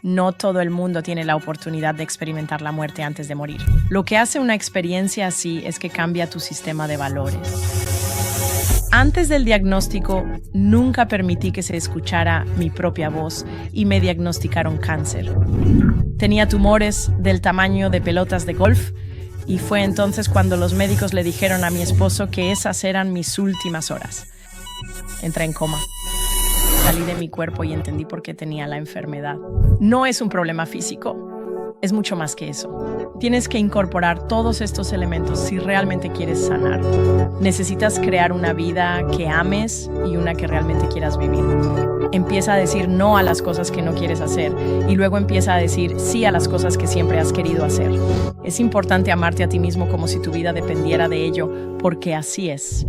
No todo el mundo tiene la oportunidad de experimentar la muerte antes de morir. Lo que hace una experiencia así es que cambia tu sistema de valores. Antes del diagnóstico, nunca permití que se escuchara mi propia voz y me diagnosticaron cáncer. Tenía tumores del tamaño de pelotas de golf y fue entonces cuando los médicos le dijeron a mi esposo que esas eran mis últimas horas. Entré en coma. Salí de mi cuerpo y entendí por qué tenía la enfermedad. No es un problema físico, es mucho más que eso. Tienes que incorporar todos estos elementos si realmente quieres sanar. Necesitas crear una vida que ames y una que realmente quieras vivir. Empieza a decir no a las cosas que no quieres hacer y luego empieza a decir sí a las cosas que siempre has querido hacer. Es importante amarte a ti mismo como si tu vida dependiera de ello, porque así es.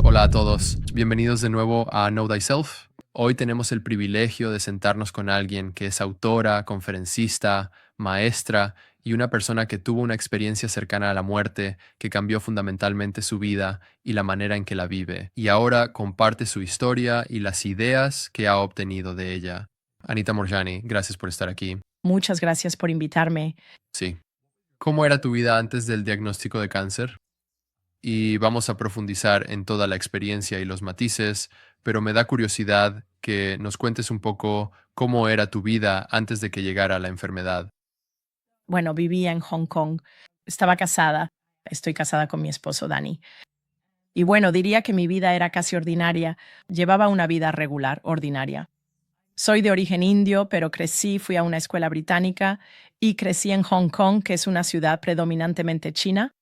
Hola a todos, bienvenidos de nuevo a Know Thyself. Hoy tenemos el privilegio de sentarnos con alguien que es autora, conferencista, maestra y una persona que tuvo una experiencia cercana a la muerte que cambió fundamentalmente su vida y la manera en que la vive, y ahora comparte su historia y las ideas que ha obtenido de ella. Anita Moorjani, gracias por estar aquí. Muchas gracias por invitarme. Sí. ¿Cómo era tu vida antes del diagnóstico de cáncer? Y vamos a profundizar en toda la experiencia y los matices, pero me da curiosidad que nos cuentes un poco cómo era tu vida antes de que llegara la enfermedad. Bueno, vivía en Hong Kong. Estaba casada. Estoy casada con mi esposo, Dani. Y bueno, diría que mi vida era casi ordinaria. Llevaba una vida regular, ordinaria. Soy de origen indio, pero fui a una escuela británica y crecí en Hong Kong, que es una ciudad predominantemente china.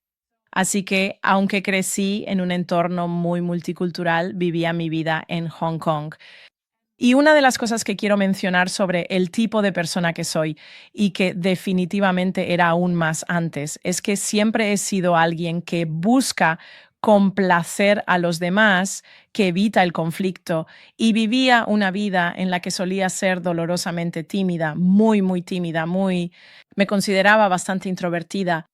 Así que, aunque crecí en un entorno muy multicultural, vivía mi vida en Hong Kong. Y una de las cosas que quiero mencionar sobre el tipo de persona que soy y que definitivamente era aún más antes, es que siempre he sido alguien que busca complacer a los demás, que evita el conflicto y vivía una vida en la que solía ser dolorosamente tímida, muy tímida, me consideraba bastante introvertida.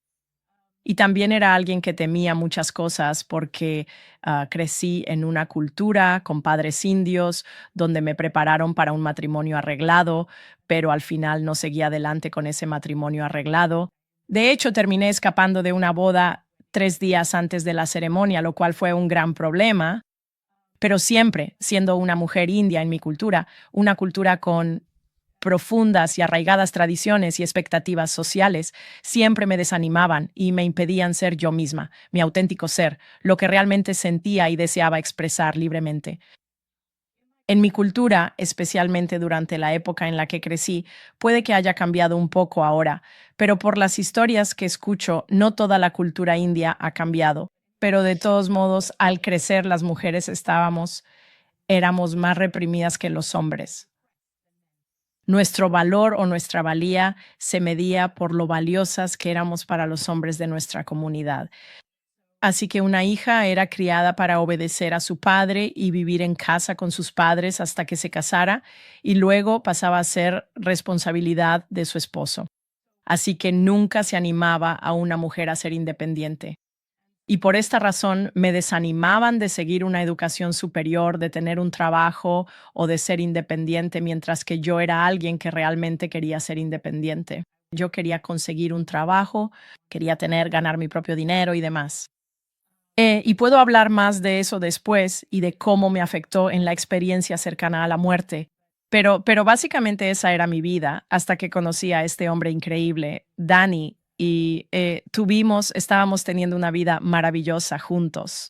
Y también era alguien que temía muchas cosas porque crecí en una cultura con padres indios donde me prepararon para un matrimonio arreglado, pero al final no seguí adelante con ese matrimonio arreglado. De hecho, terminé escapando de una boda 3 días antes de la ceremonia, lo cual fue un gran problema. Pero siempre, siendo una mujer india en mi cultura, una cultura con profundas y arraigadas tradiciones y expectativas sociales, siempre me desanimaban y me impedían ser yo misma, mi auténtico ser, lo que realmente sentía y deseaba expresar libremente. En mi cultura, especialmente durante la época en la que crecí, puede que haya cambiado un poco ahora, pero por las historias que escucho, no toda la cultura india ha cambiado. Pero de todos modos, al crecer las mujeres éramos más reprimidas que los hombres. Nuestro valor o nuestra valía se medía por lo valiosas que éramos para los hombres de nuestra comunidad. Así que una hija era criada para obedecer a su padre y vivir en casa con sus padres hasta que se casara, y luego pasaba a ser responsabilidad de su esposo. Así que nunca se animaba a una mujer a ser independiente. Y por esta razón me desanimaban de seguir una educación superior, de tener un trabajo o de ser independiente, mientras que yo era alguien que realmente quería ser independiente. Yo quería conseguir un trabajo, quería ganar mi propio dinero y demás. Y puedo hablar más de eso después y de cómo me afectó en la experiencia cercana a la muerte. Pero básicamente esa era mi vida hasta que conocí a este hombre increíble, Dani, y estábamos teniendo una vida maravillosa juntos.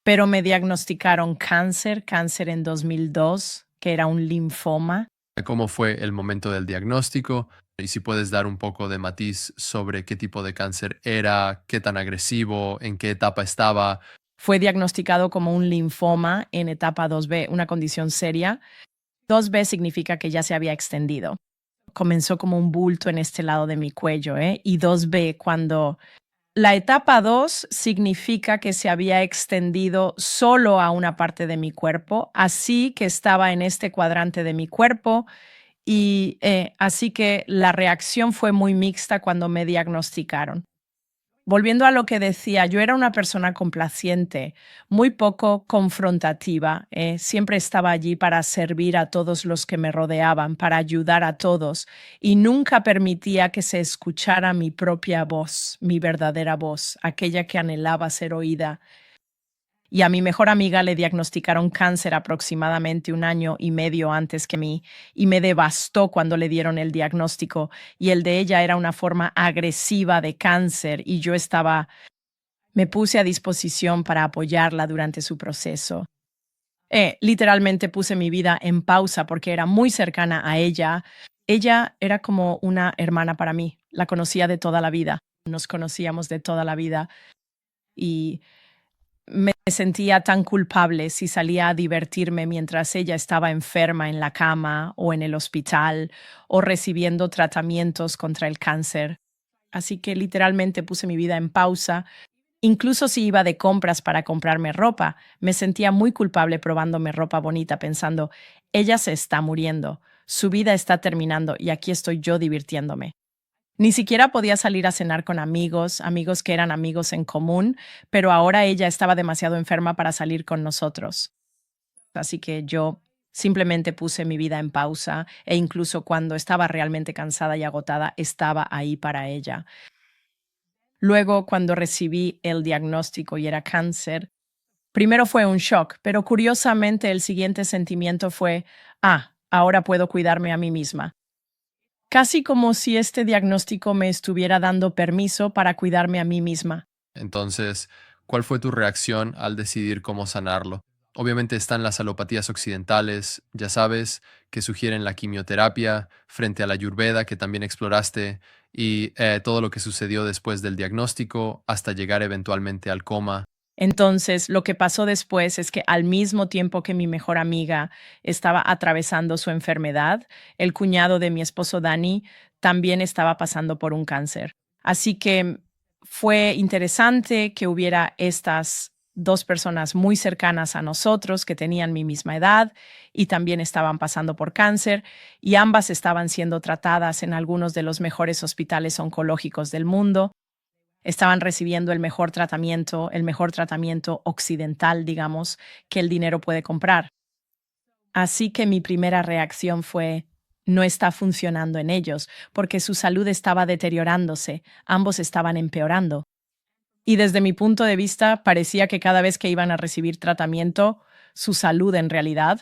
Pero me diagnosticaron cáncer en 2002, que era un linfoma. ¿Cómo fue el momento del diagnóstico? Y si puedes dar un poco de matiz sobre qué tipo de cáncer era, qué tan agresivo, en qué etapa estaba. Fue diagnosticado como un linfoma en etapa 2B, una condición seria. 2B significa que ya se había extendido. Comenzó como un bulto en este lado de mi cuello, y 2B cuando la etapa 2 significa que se había extendido solo a una parte de mi cuerpo, así que estaba en este cuadrante de mi cuerpo y así que la reacción fue muy mixta cuando me diagnosticaron. Volviendo a lo que decía, yo era una persona complaciente, muy poco confrontativa. Siempre estaba allí para servir a todos los que me rodeaban, para ayudar a todos, y nunca permitía que se escuchara mi propia voz, mi verdadera voz, aquella que anhelaba ser oída. Y a mi mejor amiga le diagnosticaron cáncer aproximadamente 1 año y medio antes que a mí, y me devastó cuando le dieron el diagnóstico, y el de ella era una forma agresiva de cáncer, y me puse a disposición para apoyarla durante su proceso. Literalmente puse mi vida en pausa porque era muy cercana a ella. Ella era como una hermana para mí, la conocía de toda la vida, nos conocíamos de toda la vida, y me sentía tan culpable si salía a divertirme mientras ella estaba enferma en la cama o en el hospital o recibiendo tratamientos contra el cáncer. Así que literalmente puse mi vida en pausa. Incluso si iba de compras para comprarme ropa, me sentía muy culpable probándome ropa bonita pensando, ella se está muriendo, su vida está terminando y aquí estoy yo divirtiéndome. Ni siquiera podía salir a cenar con amigos, amigos que eran amigos en común, pero ahora ella estaba demasiado enferma para salir con nosotros. Así que yo simplemente puse mi vida en pausa e incluso cuando estaba realmente cansada y agotada, estaba ahí para ella. Luego, cuando recibí el diagnóstico y era cáncer, primero fue un shock, pero curiosamente el siguiente sentimiento fue, ahora puedo cuidarme a mí misma. Casi como si este diagnóstico me estuviera dando permiso para cuidarme a mí misma. Entonces, ¿cuál fue tu reacción al decidir cómo sanarlo? Obviamente están las alopatías occidentales, ya sabes, que sugieren la quimioterapia frente a la ayurveda que también exploraste y todo lo que sucedió después del diagnóstico hasta llegar eventualmente al coma. Entonces, lo que pasó después es que al mismo tiempo que mi mejor amiga estaba atravesando su enfermedad, el cuñado de mi esposo Dani también estaba pasando por un cáncer. Así que fue interesante que hubiera estas dos personas muy cercanas a nosotros que tenían mi misma edad y también estaban pasando por cáncer, y ambas estaban siendo tratadas en algunos de los mejores hospitales oncológicos del mundo. Estaban recibiendo el mejor tratamiento occidental, digamos, que el dinero puede comprar. Así que mi primera reacción fue, no está funcionando en ellos, porque su salud estaba deteriorándose, ambos estaban empeorando. Y desde mi punto de vista, parecía que cada vez que iban a recibir tratamiento, su salud en realidad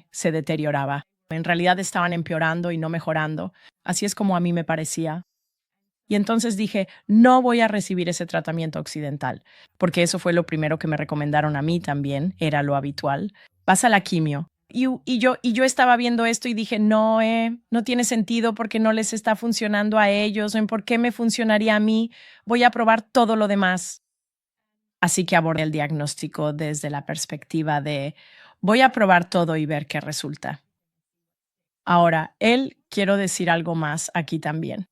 se deterioraba. En realidad estaban empeorando y no mejorando. Así es como a mí me parecía. Y entonces dije, no voy a recibir ese tratamiento occidental, porque eso fue lo primero que me recomendaron a mí también, era lo habitual. Vas a la quimio. Y yo estaba viendo esto y dije, no, no tiene sentido porque no les está funcionando a ellos, ¿en por qué me funcionaría a mí? Voy a probar todo lo demás. Así que abordé el diagnóstico desde la perspectiva de, voy a probar todo y ver qué resulta. Ahora, quiero decir algo más aquí también.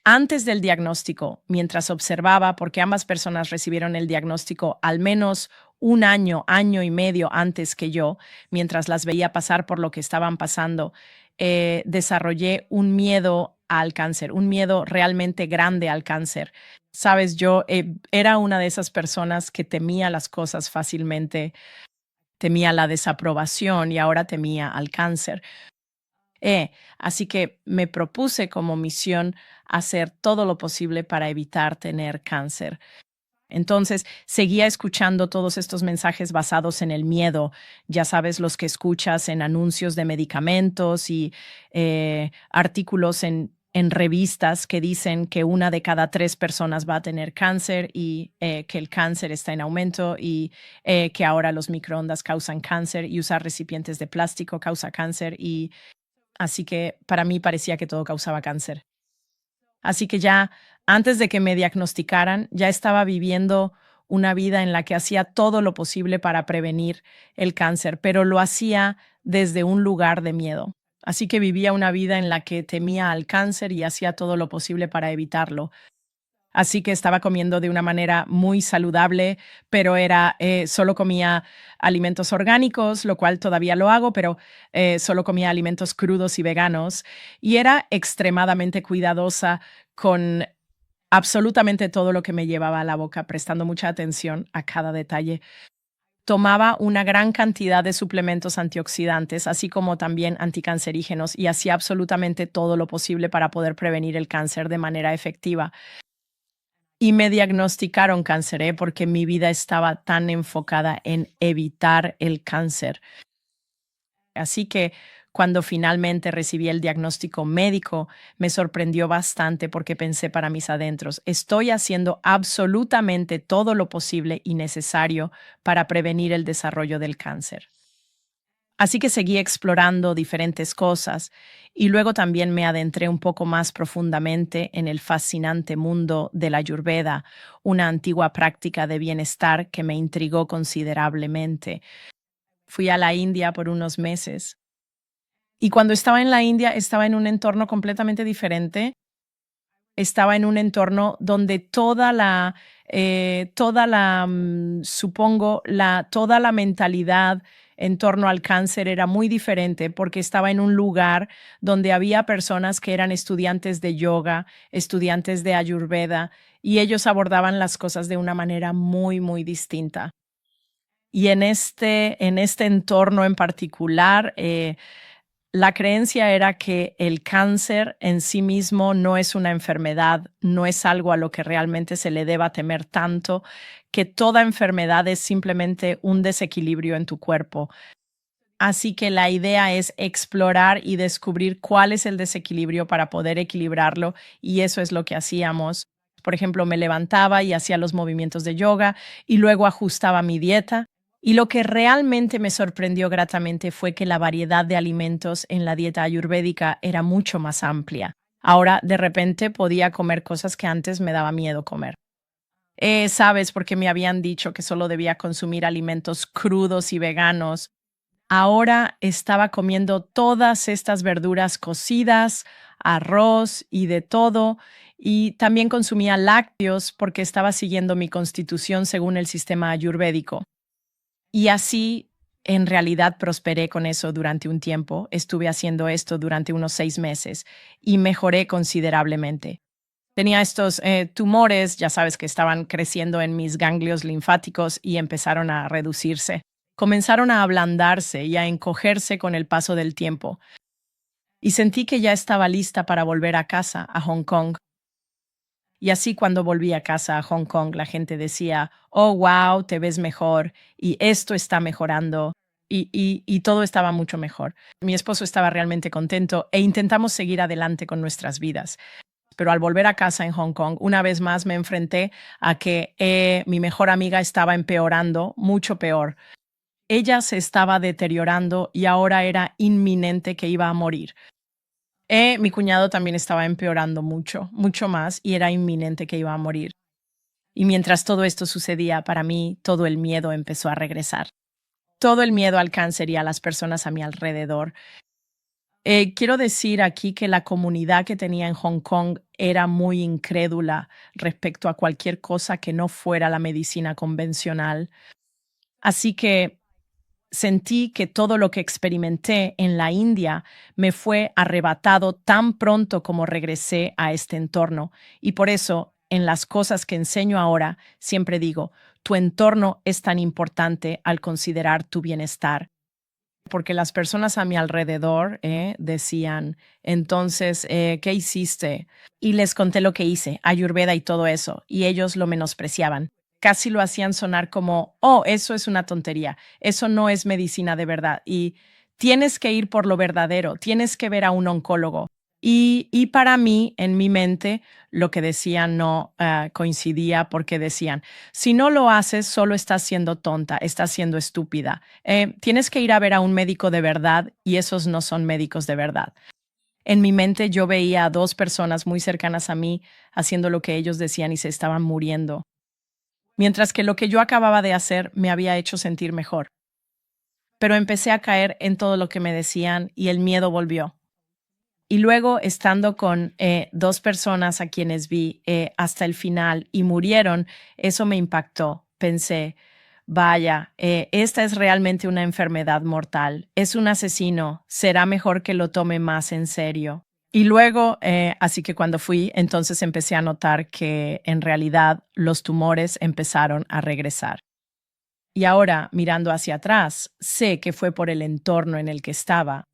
Antes del diagnóstico, mientras observaba, porque ambas personas recibieron el diagnóstico al menos 1 año, año y medio antes que yo, mientras las veía pasar por lo que estaban pasando, desarrollé un miedo al cáncer, un miedo realmente grande al cáncer. Sabes, yo era una de esas personas que temía las cosas fácilmente, temía la desaprobación y ahora temía al cáncer. Así que me propuse como misión hacer todo lo posible para evitar tener cáncer. Entonces, seguía escuchando todos estos mensajes basados en el miedo, ya sabes, los que escuchas en anuncios de medicamentos y artículos en revistas que dicen que 1 de cada 3 personas va a tener cáncer y que el cáncer está en aumento y que ahora los microondas causan cáncer y usar recipientes de plástico causa cáncer, y así que para mí parecía que todo causaba cáncer. Así que ya antes de que me diagnosticaran, ya estaba viviendo una vida en la que hacía todo lo posible para prevenir el cáncer, pero lo hacía desde un lugar de miedo. Así que vivía una vida en la que temía al cáncer y hacía todo lo posible para evitarlo. Así que estaba comiendo de una manera muy saludable, pero solo comía alimentos orgánicos, lo cual todavía lo hago, pero solo comía alimentos crudos y veganos. Y era extremadamente cuidadosa con absolutamente todo lo que me llevaba a la boca, prestando mucha atención a cada detalle. Tomaba una gran cantidad de suplementos antioxidantes, así como también anticancerígenos, y hacía absolutamente todo lo posible para poder prevenir el cáncer de manera efectiva. Y me diagnosticaron cáncer, porque mi vida estaba tan enfocada en evitar el cáncer. Así que cuando finalmente recibí el diagnóstico médico, me sorprendió bastante porque pensé para mis adentros, estoy haciendo absolutamente todo lo posible y necesario para prevenir el desarrollo del cáncer. Así que seguí explorando diferentes cosas y luego también me adentré un poco más profundamente en el fascinante mundo de la Ayurveda, una antigua práctica de bienestar que me intrigó considerablemente. Fui a la India por unos meses y cuando estaba en la India estaba en un entorno completamente diferente. Estaba en un entorno donde supongo, toda la mentalidad en torno al cáncer era muy diferente porque estaba en un lugar donde había personas que eran estudiantes de yoga, estudiantes de Ayurveda, y ellos abordaban las cosas de una manera muy, muy distinta. Y en este entorno en particular, la creencia era que el cáncer en sí mismo no es una enfermedad, no es algo a lo que realmente se le deba temer tanto, que toda enfermedad es simplemente un desequilibrio en tu cuerpo. Así que la idea es explorar y descubrir cuál es el desequilibrio para poder equilibrarlo, y eso es lo que hacíamos. Por ejemplo, me levantaba y hacía los movimientos de yoga y luego ajustaba mi dieta. Y lo que realmente me sorprendió gratamente fue que la variedad de alimentos en la dieta ayurvédica era mucho más amplia. Ahora, de repente, podía comer cosas que antes me daba miedo comer. ¿Sabes? Porque me habían dicho que solo debía consumir alimentos crudos y veganos. Ahora estaba comiendo todas estas verduras cocidas, arroz y de todo, y también consumía lácteos porque estaba siguiendo mi constitución según el sistema ayurvédico. Y así, en realidad, prosperé con eso durante un tiempo. Estuve haciendo esto durante unos 6 meses y mejoré considerablemente. Tenía estos tumores, ya sabes, que estaban creciendo en mis ganglios linfáticos y empezaron a reducirse. Comenzaron a ablandarse y a encogerse con el paso del tiempo. Y sentí que ya estaba lista para volver a casa, a Hong Kong. Y así cuando volví a casa a Hong Kong, la gente decía, oh, wow, te ves mejor y esto está mejorando y todo estaba mucho mejor. Mi esposo estaba realmente contento e intentamos seguir adelante con nuestras vidas. Pero al volver a casa en Hong Kong, una vez más me enfrenté a que mi mejor amiga estaba empeorando, mucho peor. Ella se estaba deteriorando y ahora era inminente que iba a morir. Mi cuñado también estaba empeorando mucho, mucho más, y era inminente que iba a morir. Y mientras todo esto sucedía, para mí, todo el miedo empezó a regresar. Todo el miedo al cáncer y a las personas a mi alrededor. Quiero decir aquí que la comunidad que tenía en Hong Kong era muy incrédula respecto a cualquier cosa que no fuera la medicina convencional. Así que sentí que todo lo que experimenté en la India me fue arrebatado tan pronto como regresé a este entorno. Y por eso, en las cosas que enseño ahora, siempre digo, tu entorno es tan importante al considerar tu bienestar. Porque las personas a mi alrededor decían, entonces, ¿qué hiciste? Y les conté lo que hice, Ayurveda y todo eso, y ellos lo menospreciaban. Casi lo hacían sonar como, oh, eso es una tontería, eso no es medicina de verdad, y tienes que ir por lo verdadero, tienes que ver a un oncólogo. Y para mí, en mi mente, lo que decían no coincidía porque decían, si no lo haces, solo estás siendo tonta, estás siendo estúpida. Tienes que ir a ver a un médico de verdad y esos no son médicos de verdad. En mi mente yo veía a dos personas muy cercanas a mí haciendo lo que ellos decían y se estaban muriendo, mientras que lo que yo acababa de hacer me había hecho sentir mejor. Pero empecé a caer en todo lo que me decían y el miedo volvió. Y luego, estando con dos personas a quienes vi hasta el final y murieron, eso me impactó. Pensé, vaya, esta es realmente una enfermedad mortal. Es un asesino. Será mejor que lo tome más en serio. Y luego, así que cuando fui, entonces empecé a notar que en realidad los tumores empezaron a regresar. Y ahora, mirando hacia atrás, sé que fue por el entorno en el que estaba.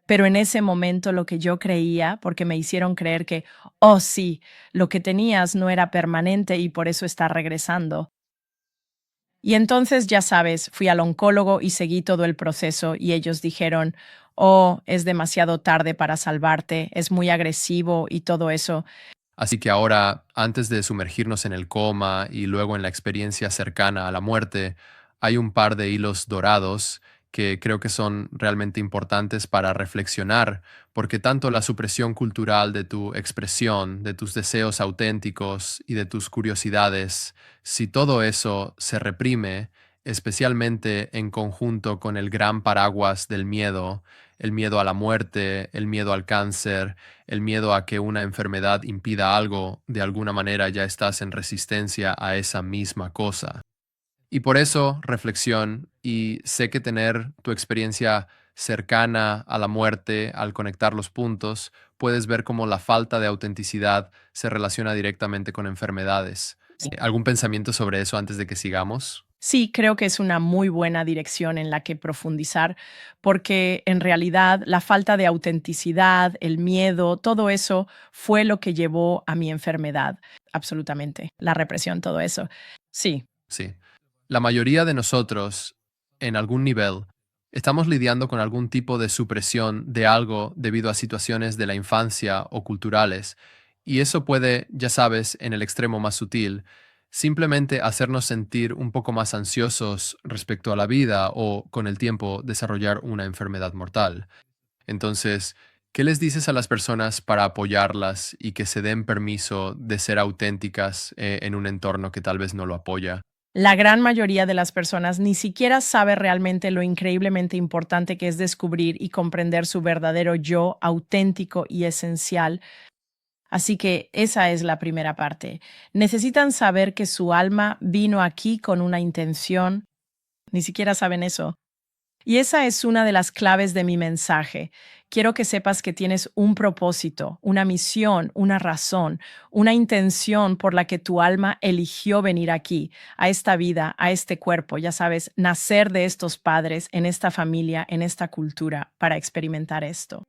Pero en ese momento lo que yo creía, porque me hicieron creer que, oh sí, lo que tenías no era permanente y por eso está regresando. Y entonces, ya sabes, fui al oncólogo y seguí todo el proceso y ellos dijeron, oh, es demasiado tarde para salvarte, es muy agresivo y todo eso. Así que ahora, antes de sumergirnos en el coma y luego en la experiencia cercana a la muerte, hay un par de hilos dorados que creo que son realmente importantes para reflexionar, porque tanto la supresión cultural de tu expresión, de tus deseos auténticos y de tus curiosidades, si todo eso se reprime, especialmente en conjunto con el gran paraguas del miedo, el miedo a la muerte, el miedo al cáncer, el miedo a que una enfermedad impida algo, de alguna manera ya estás en resistencia a esa misma cosa. Y por eso, reflexión, y sé que tener tu experiencia cercana a la muerte, al conectar los puntos, puedes ver cómo la falta de autenticidad se relaciona directamente con enfermedades. ¿Algún pensamiento sobre eso antes de que sigamos? Sí, creo que es una muy buena dirección en la que profundizar, porque en realidad la falta de autenticidad, el miedo, todo eso fue lo que llevó a mi enfermedad. Absolutamente. La represión, todo eso. Sí. Sí. La mayoría de nosotros, en algún nivel, estamos lidiando con algún tipo de supresión de algo debido a situaciones de la infancia o culturales, y eso puede, ya sabes, en el extremo más sutil, simplemente hacernos sentir un poco más ansiosos respecto a la vida o, con el tiempo, desarrollar una enfermedad mortal. Entonces, ¿qué les dices a las personas para apoyarlas y que se den permiso de ser auténticas en un entorno que tal vez no lo apoya? La gran mayoría de las personas ni siquiera sabe realmente lo increíblemente importante que es descubrir y comprender su verdadero yo auténtico y esencial. Así que esa es la primera parte. Necesitan saber que su alma vino aquí con una intención. Ni siquiera saben eso. Y esa es una de las claves de mi mensaje. Quiero que sepas que tienes un propósito, una misión, una razón, una intención por la que tu alma eligió venir aquí, a esta vida, a este cuerpo, ya sabes, nacer de estos padres, en esta familia, en esta cultura, para experimentar esto.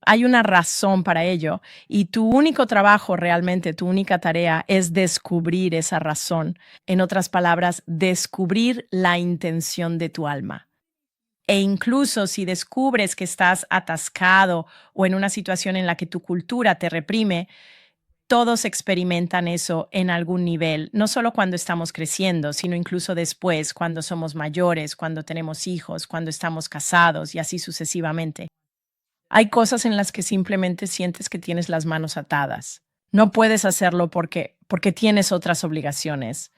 Hay una razón para ello y tu único trabajo realmente, tu única tarea es descubrir esa razón. En otras palabras, descubrir la intención de tu alma. E incluso si descubres que estás atascado o en una situación en la que tu cultura te reprime, todos experimentan eso en algún nivel, no solo cuando estamos creciendo, sino incluso después, cuando somos mayores, cuando tenemos hijos, cuando estamos casados y así sucesivamente. Hay cosas en las que simplemente sientes que tienes las manos atadas. No puedes hacerlo porque tienes otras obligaciones.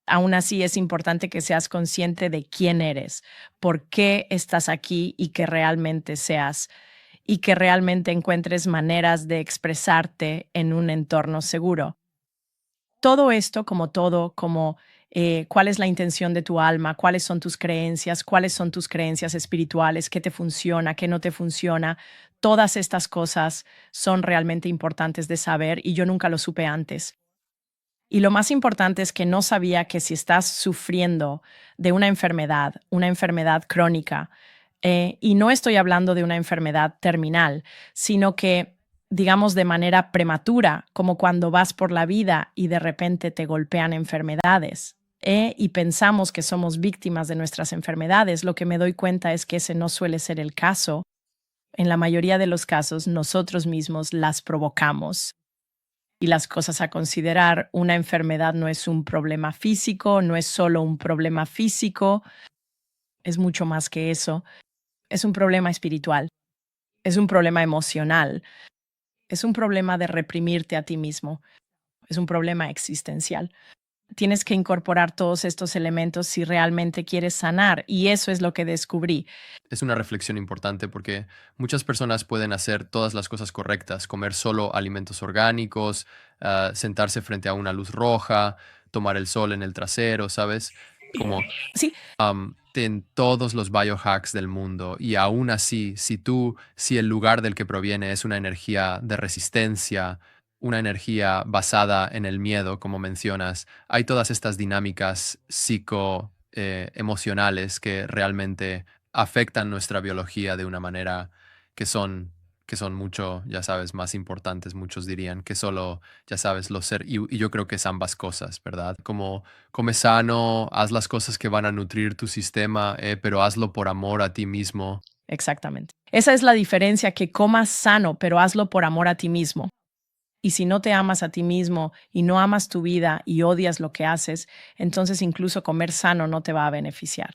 Aún así, es importante que seas consciente de quién eres, por qué estás aquí y que realmente encuentres maneras de expresarte en un entorno seguro. Todo esto, como todo, como cuál es la intención de tu alma, cuáles son tus creencias espirituales, qué te funciona, qué no te funciona, todas estas cosas son realmente importantes de saber y yo nunca lo supe antes. Y lo más importante es que no sabía que si estás sufriendo de una enfermedad crónica, y no estoy hablando de una enfermedad terminal, sino que, digamos, de manera prematura, como cuando vas por la vida y de repente te golpean enfermedades, y pensamos que somos víctimas de nuestras enfermedades, lo que me doy cuenta es que ese no suele ser el caso. En la mayoría de los casos, nosotros mismos las provocamos. Y las cosas a considerar, una enfermedad no es un problema físico, no es solo un problema físico, es mucho más que eso. Es un problema espiritual, es un problema emocional, es un problema de reprimirte a ti mismo, es un problema existencial. Tienes que incorporar todos estos elementos si realmente quieres sanar y eso es lo que descubrí. Es una reflexión importante porque muchas personas pueden hacer todas las cosas correctas, comer solo alimentos orgánicos, sentarse frente a una luz roja, tomar el sol en el trasero, ¿sabes? como Sí, en todos los biohacks del mundo y aún así, si el lugar del que proviene es una energía de resistencia, una energía basada en el miedo, como mencionas, hay todas estas dinámicas emocionales que realmente afectan nuestra biología de una manera que son, que son mucho, ya sabes, más importantes, muchos dirían, que solo, ya sabes, y yo creo que es ambas cosas, ¿verdad? Como come sano, haz las cosas que van a nutrir tu sistema, pero hazlo por amor a ti mismo. exactamente. Esa es la diferencia, que comas sano, pero hazlo por amor a ti mismo. Y si no te amas a ti mismo y no amas tu vida y odias lo que haces, entonces incluso comer sano no te va a beneficiar.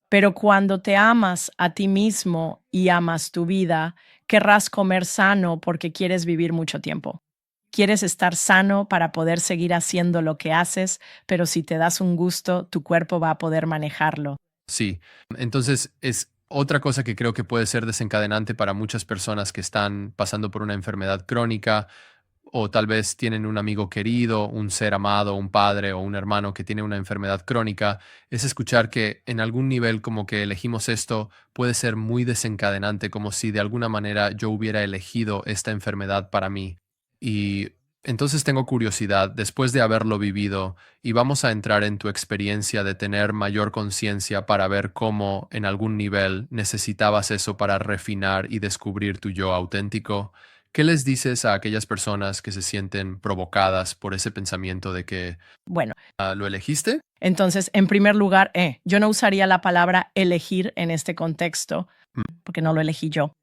Pero cuando te amas a ti mismo y amas tu vida, querrás comer sano porque quieres vivir mucho tiempo. Quieres estar sano para poder seguir haciendo lo que haces, pero si te das un gusto, tu cuerpo va a poder manejarlo. Sí, entonces es otra cosa que creo que puede ser desencadenante para muchas personas que están pasando por una enfermedad crónica o tal vez tienen un amigo querido, un ser amado, un padre o un hermano que tiene una enfermedad crónica, es escuchar que en algún nivel como que elegimos esto puede ser muy desencadenante, como si de alguna manera yo hubiera elegido esta enfermedad para mí. Y entonces tengo curiosidad, después de haberlo vivido, y vamos a entrar en tu experiencia de tener mayor conciencia para ver cómo en algún nivel necesitabas eso para refinar y descubrir tu yo auténtico. ¿Qué les dices a aquellas personas que se sienten provocadas por ese pensamiento de que Bueno, lo elegiste? entonces, en primer lugar, yo no usaría la palabra elegir en este contexto, Mm, porque no lo elegí yo.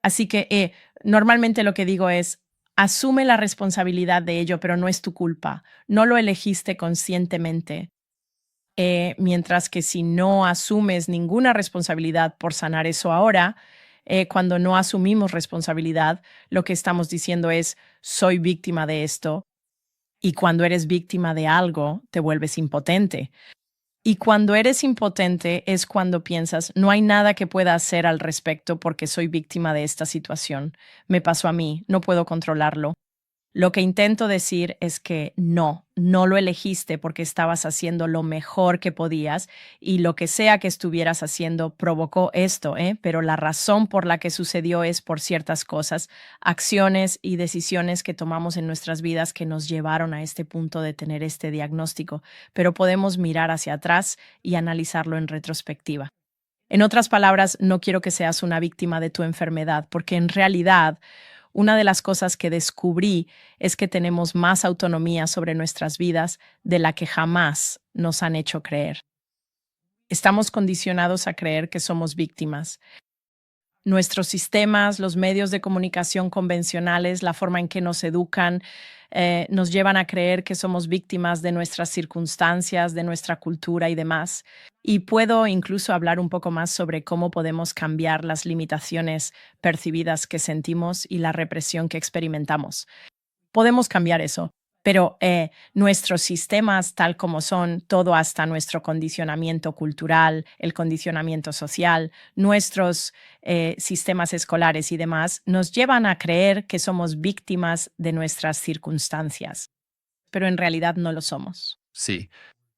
Así que normalmente lo que digo es, asume la responsabilidad de ello, pero no es tu culpa. No lo elegiste conscientemente. Mientras que si no asumes ninguna responsabilidad por sanar eso ahora, cuando no asumimos responsabilidad, lo que estamos diciendo es, soy víctima de esto. Y cuando eres víctima de algo, te vuelves impotente. Y cuando eres impotente es cuando piensas, no hay nada que pueda hacer al respecto porque soy víctima de esta situación. Me pasó a mí, no puedo controlarlo. Lo que intento decir es que no lo elegiste porque estabas haciendo lo mejor que podías y lo que sea que estuvieras haciendo provocó esto, ¿eh? Pero la razón por la que sucedió es por ciertas cosas, acciones y decisiones que tomamos en nuestras vidas que nos llevaron a este punto de tener este diagnóstico, pero podemos mirar hacia atrás y analizarlo en retrospectiva. En otras palabras, no quiero que seas una víctima de tu enfermedad, porque en realidad una de las cosas que descubrí es que tenemos más autonomía sobre nuestras vidas de la que jamás nos han hecho creer. Estamos condicionados a creer que somos víctimas. Nuestros sistemas, los medios de comunicación convencionales, la forma en que nos educan, nos llevan a creer que somos víctimas de nuestras circunstancias, de nuestra cultura y demás. Y puedo incluso hablar un poco más sobre cómo podemos cambiar las limitaciones percibidas que sentimos y la represión que experimentamos. Podemos cambiar eso, pero nuestros sistemas tal como son, todo hasta nuestro condicionamiento cultural, el condicionamiento social, nuestros sistemas escolares y demás, nos llevan a creer que somos víctimas de nuestras circunstancias, pero en realidad no lo somos. sí,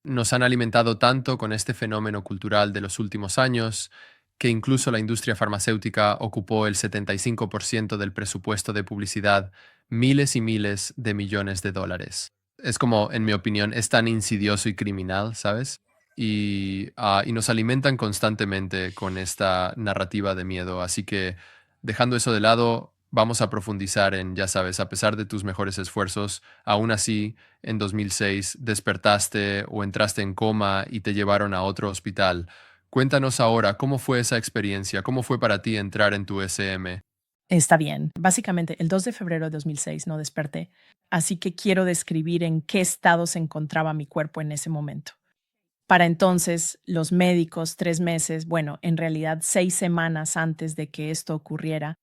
nos han alimentado tanto con este fenómeno cultural de los últimos años que incluso la industria farmacéutica ocupó el 75% del presupuesto de publicidad, miles y miles de millones de dólares. Es como, en mi opinión, es tan insidioso y criminal, ¿sabes? Y nos alimentan constantemente con esta narrativa de miedo. Así que, dejando eso de lado, vamos a profundizar en, ya sabes, a pesar de tus mejores esfuerzos, aún así, en 2006 despertaste o entraste en coma y te llevaron a otro hospital. Cuéntanos ahora, ¿cómo fue esa experiencia? ¿Cómo fue para ti entrar en tu SM? Está bien. Básicamente, el 2 de febrero de 2006 no desperté, así que quiero describir en qué estado se encontraba mi cuerpo en ese momento. Para entonces, los médicos, 3 meses, bueno, en realidad 6 semanas antes de que esto ocurriera,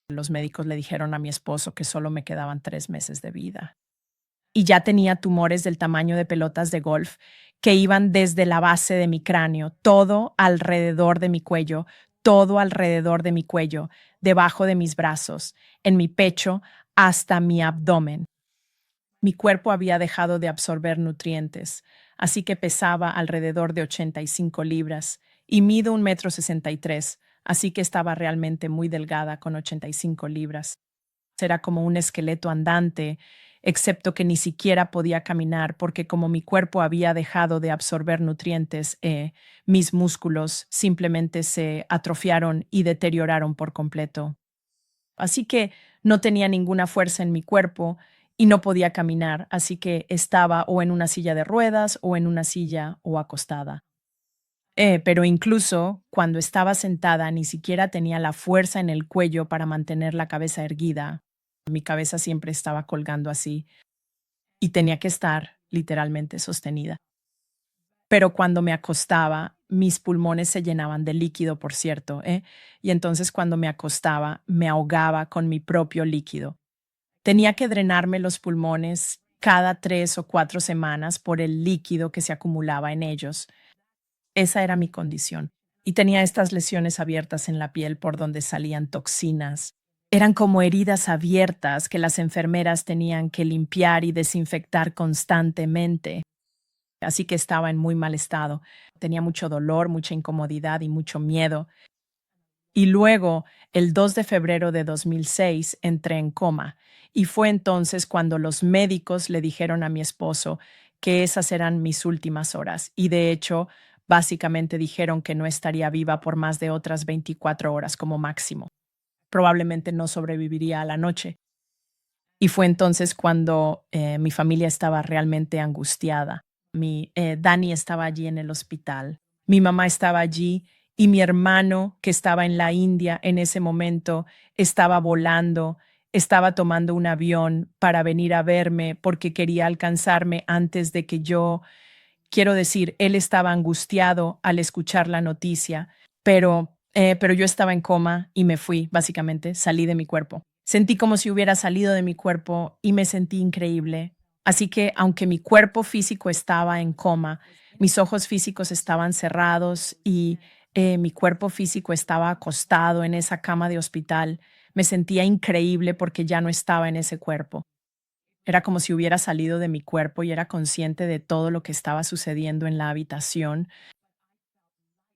los médicos le dijeron a mi esposo que solo me quedaban 3 meses de vida. Y ya tenía tumores del tamaño de pelotas de golf que iban desde la base de mi cráneo, todo alrededor de mi cuello, todo alrededor de mi cuello, debajo de mis brazos, en mi pecho, hasta mi abdomen. Mi cuerpo había dejado de absorber nutrientes. así que pesaba alrededor de 85 libras y mido 1,63 m, así que estaba realmente muy delgada con 85 libras. Era como un esqueleto andante, excepto que ni siquiera podía caminar porque como mi cuerpo había dejado de absorber nutrientes, mis músculos simplemente se atrofiaron y deterioraron por completo. Así que no tenía ninguna fuerza en mi cuerpo y no podía caminar, así que estaba o en una silla de ruedas o en una silla o acostada. Pero incluso cuando estaba sentada ni siquiera tenía la fuerza en el cuello para mantener la cabeza erguida. Mi cabeza siempre estaba colgando así y tenía que estar literalmente sostenida. Pero cuando me acostaba, mis pulmones se llenaban de líquido, por cierto, y entonces cuando me acostaba, me ahogaba con mi propio líquido. Tenía que drenarme los pulmones cada 3 o 4 semanas por el líquido que se acumulaba en ellos. Esa era mi condición. Y tenía estas lesiones abiertas en la piel por donde salían toxinas. Eran como heridas abiertas que las enfermeras tenían que limpiar y desinfectar constantemente. Así que estaba en muy mal estado. Tenía mucho dolor, mucha incomodidad y mucho miedo. Y luego, el 2 de febrero de 2006, entré en coma. Y fue entonces cuando los médicos le dijeron a mi esposo que esas eran mis últimas horas. Y de hecho, básicamente dijeron que no estaría viva por más de otras 24 horas como máximo. Probablemente no sobreviviría a la noche. Y fue entonces cuando mi familia estaba realmente angustiada. Dani estaba allí en el hospital. Mi mamá estaba allí y mi hermano, que estaba en la India en ese momento, estaba volando, estaba tomando un avión para venir a verme porque quería alcanzarme antes de que yo, quiero decir, él estaba angustiado al escuchar la noticia, pero yo estaba en coma y me fui, básicamente, salí de mi cuerpo. Sentí como si hubiera salido de mi cuerpo y me sentí increíble. Así que, aunque mi cuerpo físico estaba en coma, mis ojos físicos estaban cerrados y mi cuerpo físico estaba acostado en esa cama de hospital, me sentía increíble porque ya no estaba en ese cuerpo. Era como si hubiera salido de mi cuerpo y era consciente de todo lo que estaba sucediendo en la habitación,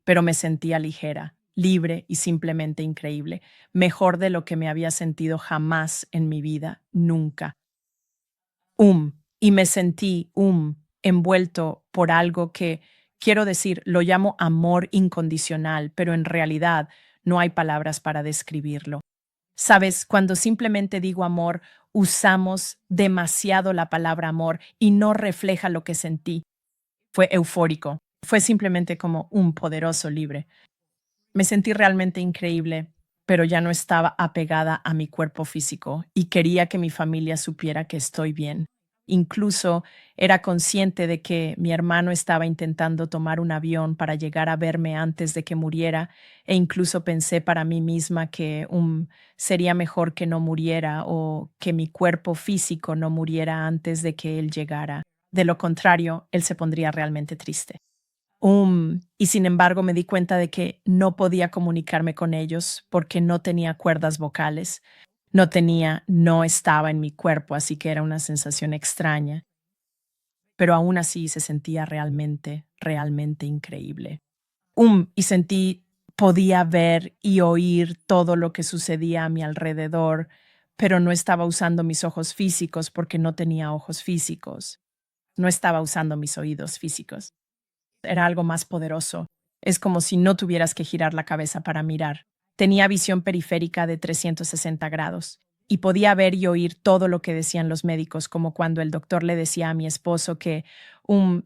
pero me sentía ligera, libre y simplemente increíble, mejor de lo que me había sentido jamás en mi vida, nunca. Y me sentí envuelto por algo que, quiero decir, lo llamo amor incondicional, pero en realidad no hay palabras para describirlo. Sabes, cuando simplemente digo amor, usamos demasiado la palabra amor y no refleja lo que sentí. Fue eufórico, fue simplemente como un poderoso libre. Me sentí realmente increíble, pero ya no estaba apegada a mi cuerpo físico y quería que mi familia supiera que estoy bien. Incluso era consciente de que mi hermano estaba intentando tomar un avión para llegar a verme antes de que muriera e incluso pensé para mí misma que sería mejor que no muriera o que mi cuerpo físico no muriera antes de que él llegara. De lo contrario, él se pondría realmente triste. Y sin embargo me di cuenta de que no podía comunicarme con ellos porque no tenía cuerdas vocales. No estaba en mi cuerpo, así que era una sensación extraña. Pero aún así se sentía realmente, realmente increíble. Y podía ver y oír todo lo que sucedía a mi alrededor, pero no estaba usando mis ojos físicos porque no tenía ojos físicos. No estaba usando mis oídos físicos. Era algo más poderoso. Es como si no tuvieras que girar la cabeza para mirar. Tenía visión periférica de 360 grados y podía ver y oír todo lo que decían los médicos, como cuando el doctor le decía a mi esposo que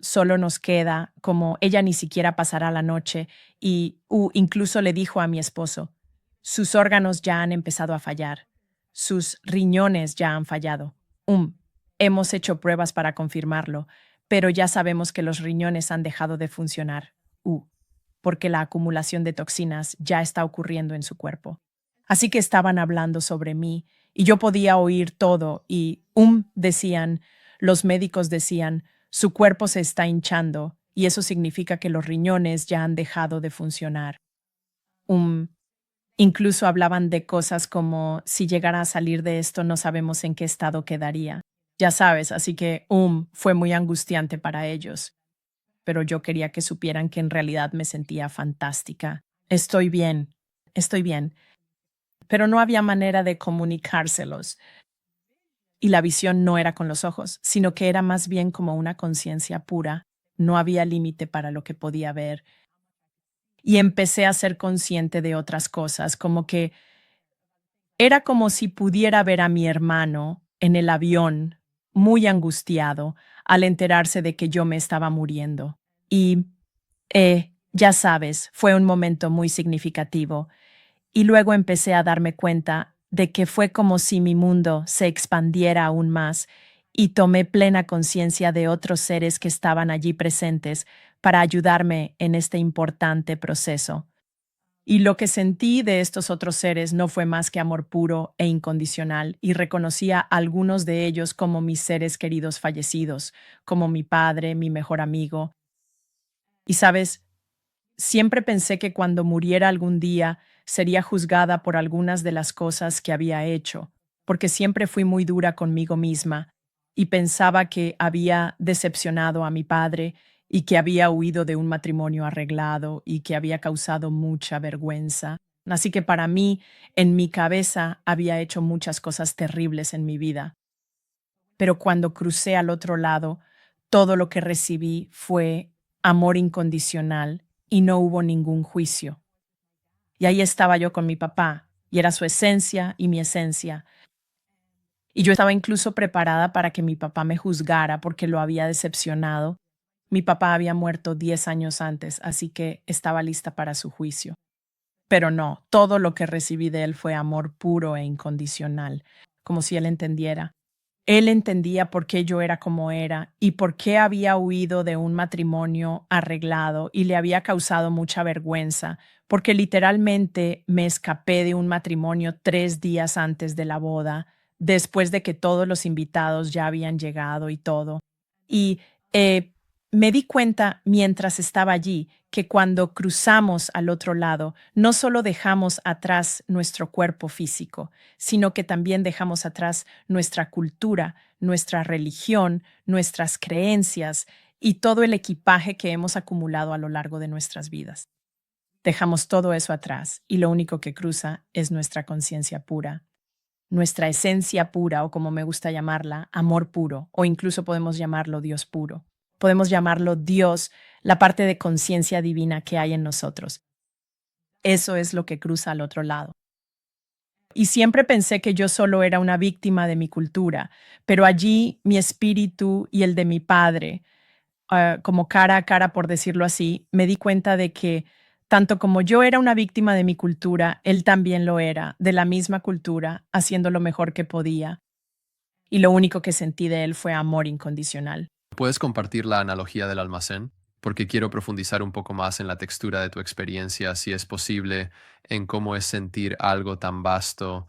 solo nos queda, como ella ni siquiera pasará la noche, y incluso le dijo a mi esposo, sus órganos ya han empezado a fallar, sus riñones ya han fallado. Hemos hecho pruebas para confirmarlo, pero ya sabemos que los riñones han dejado de funcionar, porque la acumulación de toxinas ya está ocurriendo en su cuerpo. Así que estaban hablando sobre mí y yo podía oír todo y, decían, los médicos decían, su cuerpo se está hinchando y eso significa que los riñones ya han dejado de funcionar. Incluso hablaban de cosas como si llegara a salir de esto no sabemos en qué estado quedaría. Ya sabes, así que fue muy angustiante para ellos. pero yo quería que supieran que en realidad me sentía fantástica. Estoy bien, estoy bien. Pero no había manera de comunicárselos. Y la visión no era con los ojos, sino que era más bien como una conciencia pura. No había límite para lo que podía ver. Y empecé a ser consciente de otras cosas, como que era como si pudiera ver a mi hermano en el avión, muy angustiado, al enterarse de que yo me estaba muriendo. Y, ya sabes, fue un momento muy significativo. Y luego empecé a darme cuenta de que fue como si mi mundo se expandiera aún más y tomé plena conciencia de otros seres que estaban allí presentes para ayudarme en este importante proceso. Y lo que sentí de estos otros seres no fue más que amor puro e incondicional, y reconocía a algunos de ellos como mis seres queridos fallecidos, como mi padre, mi mejor amigo. Y sabes, siempre pensé que cuando muriera algún día sería juzgada por algunas de las cosas que había hecho, porque siempre fui muy dura conmigo misma y pensaba que había decepcionado a mi padre y que había huido de un matrimonio arreglado y que había causado mucha vergüenza. Así que para mí, en mi cabeza, había hecho muchas cosas terribles en mi vida. Pero cuando crucé al otro lado, todo lo que recibí fue amor incondicional y no hubo ningún juicio. Y ahí estaba yo con mi papá, y era su esencia y mi esencia. Y yo estaba incluso preparada para que mi papá me juzgara porque lo había decepcionado. Mi papá había muerto 10 años antes, así que estaba lista para su juicio. Pero no, todo lo que recibí de él fue amor puro e incondicional, como si él entendiera. Él entendía por qué yo era como era y por qué había huido de un matrimonio arreglado y le había causado mucha vergüenza, porque literalmente me escapé de un matrimonio 3 días antes de la boda, después de que todos los invitados ya habían llegado y todo. Y me di cuenta mientras estaba allí que cuando cruzamos al otro lado, no solo dejamos atrás nuestro cuerpo físico, sino que también dejamos atrás nuestra cultura, nuestra religión, nuestras creencias y todo el equipaje que hemos acumulado a lo largo de nuestras vidas. Dejamos todo eso atrás y lo único que cruza es nuestra conciencia pura, nuestra esencia pura, o como me gusta llamarla, amor puro, o incluso podemos llamarlo Dios puro. Podemos llamarlo Dios, la parte de conciencia divina que hay en nosotros. Eso es lo que cruza al otro lado. Y siempre pensé que yo solo era una víctima de mi cultura, pero allí mi espíritu y el de mi padre, como cara a cara, por decirlo así, me di cuenta de que tanto como yo era una víctima de mi cultura, él también lo era, de la misma cultura, haciendo lo mejor que podía. Y lo único que sentí de él fue amor incondicional. ¿Puedes compartir la analogía del almacén? Porque quiero profundizar un poco más en la textura de tu experiencia, si es posible, en cómo es sentir algo tan vasto.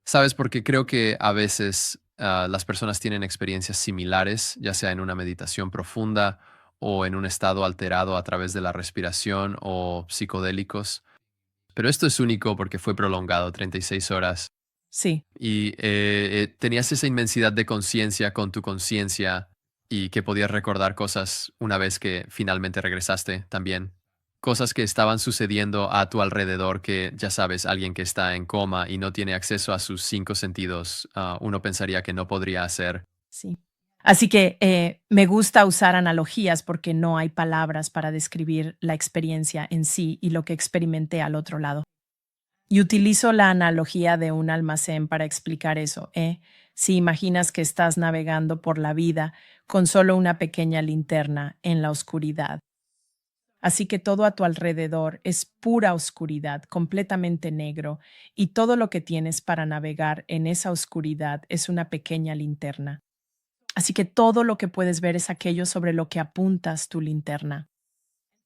Sabes, porque creo que a veces las personas tienen experiencias similares, ya sea en una meditación profunda o en un estado alterado a través de la respiración o psicodélicos. Pero esto es único porque fue prolongado, 36 horas. Sí. Y tenías esa inmensidad de conciencia con tu conciencia y que podías recordar cosas una vez que finalmente regresaste también. Cosas que estaban sucediendo a tu alrededor que, ya sabes, alguien que está en coma y no tiene acceso a sus 5 sentidos, uno pensaría que no podría hacer. Sí. Así que me gusta usar analogías porque no hay palabras para describir la experiencia en sí y lo que experimenté al otro lado. Y utilizo la analogía de un almacén para explicar eso, ¿eh? Si imaginas que estás navegando por la vida con solo una pequeña linterna en la oscuridad. Así que todo a tu alrededor es pura oscuridad, completamente negro, y todo lo que tienes para navegar en esa oscuridad es una pequeña linterna. Así que todo lo que puedes ver es aquello sobre lo que apuntas tu linterna.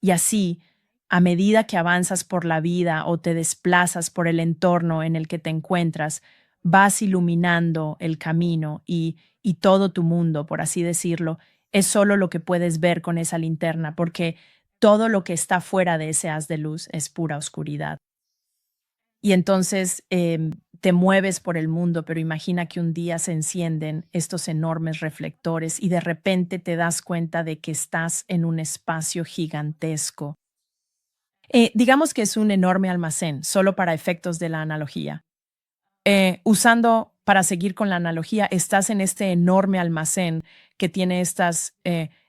Y así, a medida que avanzas por la vida o te desplazas por el entorno en el que te encuentras, vas iluminando el camino y todo tu mundo, por así decirlo, es solo lo que puedes ver con esa linterna, porque todo lo que está fuera de ese haz de luz es pura oscuridad. Y entonces te mueves por el mundo, pero imagina que un día se encienden estos enormes reflectores y de repente te das cuenta de que estás en un espacio gigantesco. Digamos que es un enorme almacén, solo para efectos de la analogía. Usando, para seguir con la analogía, estás en este enorme almacén que tiene estas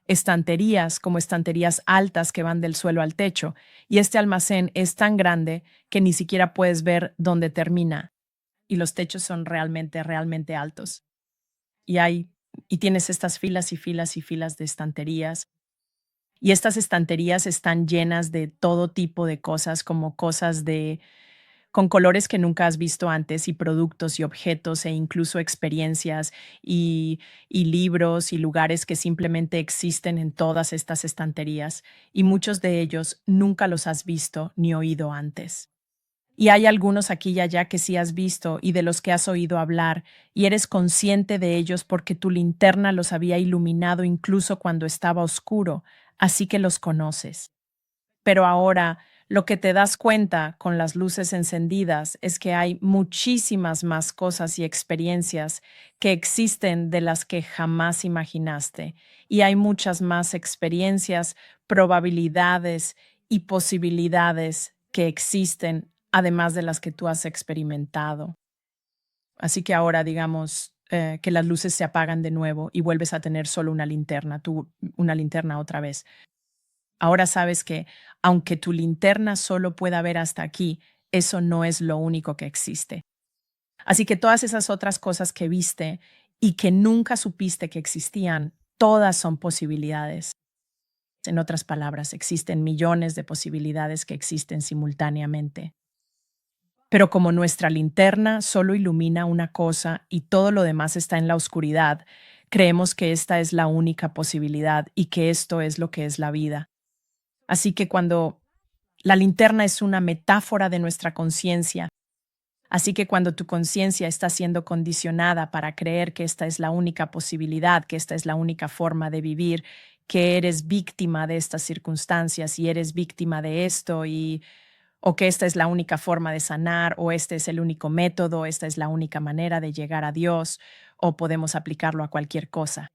estanterías, como estanterías altas que van del suelo al techo, y este almacén es tan grande que ni siquiera puedes ver dónde termina, y los techos son realmente, realmente altos. Y y tienes estas filas y filas y filas de estanterías, y estas estanterías están llenas de todo tipo de cosas, como cosas de con colores que nunca has visto antes y productos y objetos e incluso experiencias y libros y lugares que simplemente existen en todas estas estanterías y muchos de ellos nunca los has visto ni oído antes. Y hay algunos aquí y allá que sí has visto y de los que has oído hablar y eres consciente de ellos porque tu linterna los había iluminado incluso cuando estaba oscuro, así que los conoces. Pero ahora lo que te das cuenta con las luces encendidas es que hay muchísimas más cosas y experiencias que existen de las que jamás imaginaste. Y hay muchas más experiencias, probabilidades y posibilidades que existen, además de las que tú has experimentado. Así que ahora, digamos, que las luces se apagan de nuevo y vuelves a tener solo una linterna, tú una linterna otra vez. Ahora sabes que, aunque tu linterna solo pueda ver hasta aquí, eso no es lo único que existe. Así que todas esas otras cosas que viste y que nunca supiste que existían, todas son posibilidades. En otras palabras, existen millones de posibilidades que existen simultáneamente. Pero como nuestra linterna solo ilumina una cosa y todo lo demás está en la oscuridad, creemos que esta es la única posibilidad y que esto es lo que es la vida. Así que cuando la linterna es una metáfora de nuestra conciencia, así que cuando tu conciencia está siendo condicionada para creer que esta es la única posibilidad, que esta es la única forma de vivir, que eres víctima de estas circunstancias y eres víctima de esto o que esta es la única forma de sanar o este es el único método, esta es la única manera de llegar a Dios o podemos aplicarlo a cualquier cosa.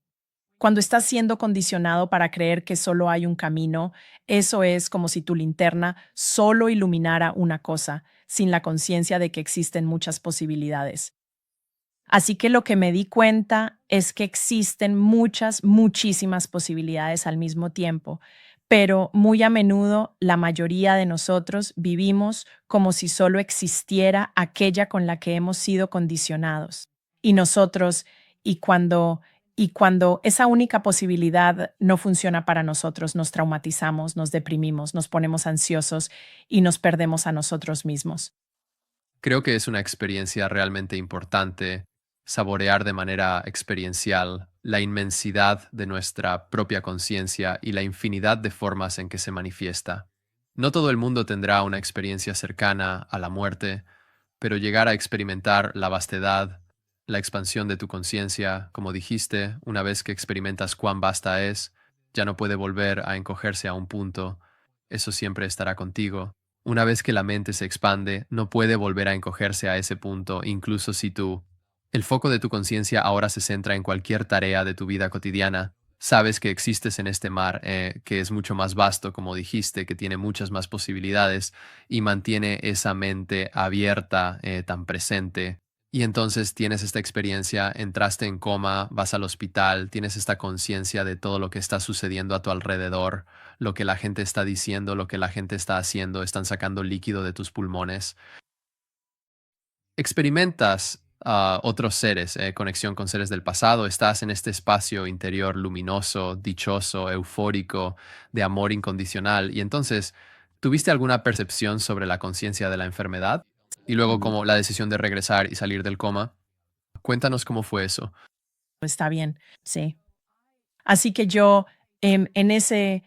Cuando estás siendo condicionado para creer que solo hay un camino, eso es como si tu linterna solo iluminara una cosa, sin la conciencia de que existen muchas posibilidades. Así que lo que me di cuenta es que existen muchísimas posibilidades al mismo tiempo, pero muy a menudo la mayoría de nosotros vivimos como si solo existiera aquella con la que hemos sido condicionados. Y nosotros, y cuando, y cuando esa única posibilidad no funciona para nosotros, nos traumatizamos, nos deprimimos, nos ponemos ansiosos y nos perdemos a nosotros mismos. Creo que es una experiencia realmente importante saborear de manera experiencial la inmensidad de nuestra propia conciencia y la infinidad de formas en que se manifiesta. No todo el mundo tendrá una experiencia cercana a la muerte, pero llegar a experimentar la vastedad, la expansión de tu conciencia, como dijiste, una vez que experimentas cuán vasta es, ya no puede volver a encogerse a un punto, eso siempre estará contigo. Una vez que la mente se expande, no puede volver a encogerse a ese punto, incluso si el foco de tu conciencia ahora se centra en cualquier tarea de tu vida cotidiana. Sabes que existes en este mar, que es mucho más vasto, como dijiste, que tiene muchas más posibilidades y mantiene esa mente abierta, tan presente. Y entonces tienes esta experiencia, entraste en coma, vas al hospital, tienes esta conciencia de todo lo que está sucediendo a tu alrededor, lo que la gente está diciendo, lo que la gente está haciendo, están sacando líquido de tus pulmones. Experimentas otros seres, conexión con seres del pasado, estás en este espacio interior luminoso, dichoso, eufórico, de amor incondicional. Y entonces, ¿tuviste alguna percepción sobre la conciencia de la enfermedad? Y luego como la decisión de regresar y salir del coma. Cuéntanos cómo fue eso. Está bien, sí. Así que yo en ese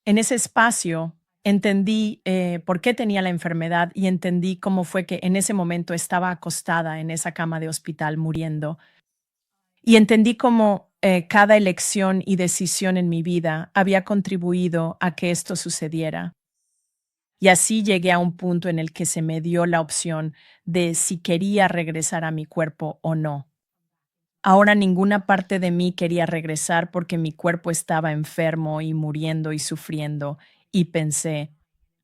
espacio entendí por qué tenía la enfermedad y entendí cómo fue que en ese momento estaba acostada en esa cama de hospital muriendo. Y entendí cómo cada elección y decisión en mi vida había contribuido a que esto sucediera. Y así llegué a un punto en el que se me dio la opción de si quería regresar a mi cuerpo o no. Ahora ninguna parte de mí quería regresar porque mi cuerpo estaba enfermo y muriendo y sufriendo, y pensé,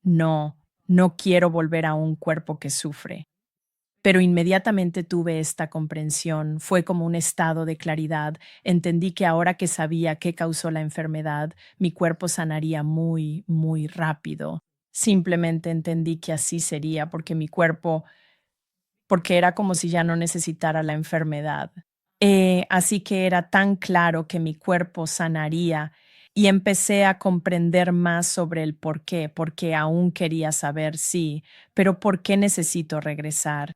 no, no quiero volver a un cuerpo que sufre. Pero inmediatamente tuve esta comprensión, fue como un estado de claridad. Entendí que ahora que sabía qué causó la enfermedad, mi cuerpo sanaría muy, muy rápido. Simplemente entendí que así sería porque mi cuerpo, porque era como si ya no necesitara la enfermedad. Así que era tan claro que mi cuerpo sanaría y empecé a comprender más sobre el por qué, porque aún quería saber, sí, pero ¿por qué necesito regresar?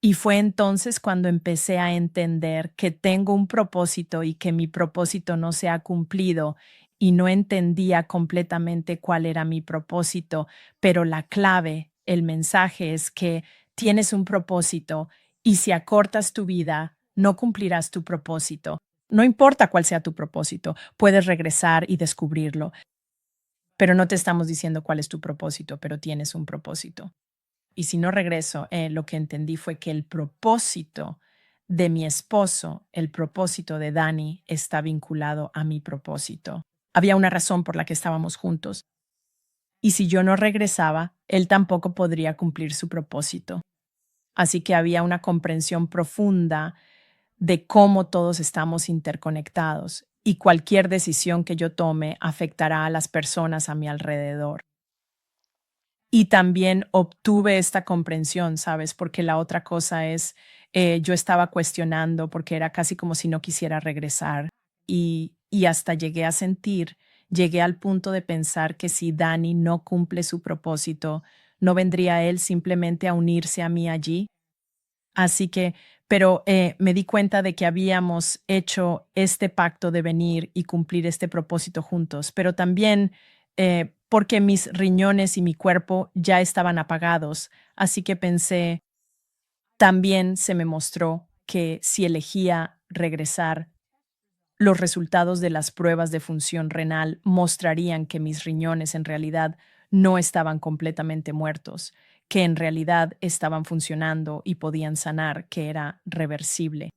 Y fue entonces cuando empecé a entender que tengo un propósito y que mi propósito no se ha cumplido y no entendía completamente cuál era mi propósito, pero la clave, el mensaje es que tienes un propósito y si acortas tu vida, no cumplirás tu propósito. No importa cuál sea tu propósito, puedes regresar y descubrirlo, pero no te estamos diciendo cuál es tu propósito, pero tienes un propósito. Y si no regreso, lo que entendí fue que el propósito de mi esposo, el propósito de Dani, está vinculado a mi propósito. Había una razón por la que estábamos juntos. Y si yo no regresaba, él tampoco podría cumplir su propósito. Así que había una comprensión profunda de cómo todos estamos interconectados y cualquier decisión que yo tome afectará a las personas a mi alrededor. Y también obtuve esta comprensión, ¿sabes? Porque la otra cosa es, yo estaba cuestionando porque era casi como si no quisiera regresar y hasta llegué a sentir, llegué al punto de pensar que si Dani no cumple su propósito, no vendría él simplemente a unirse a mí allí. Así que, pero me di cuenta de que habíamos hecho este pacto de venir y cumplir este propósito juntos, pero también porque mis riñones y mi cuerpo ya estaban apagados. Así que pensé, también se me mostró que si elegía regresar, los resultados de las pruebas de función renal mostrarían que mis riñones en realidad no estaban completamente muertos, que en realidad estaban funcionando y podían sanar, que era reversible.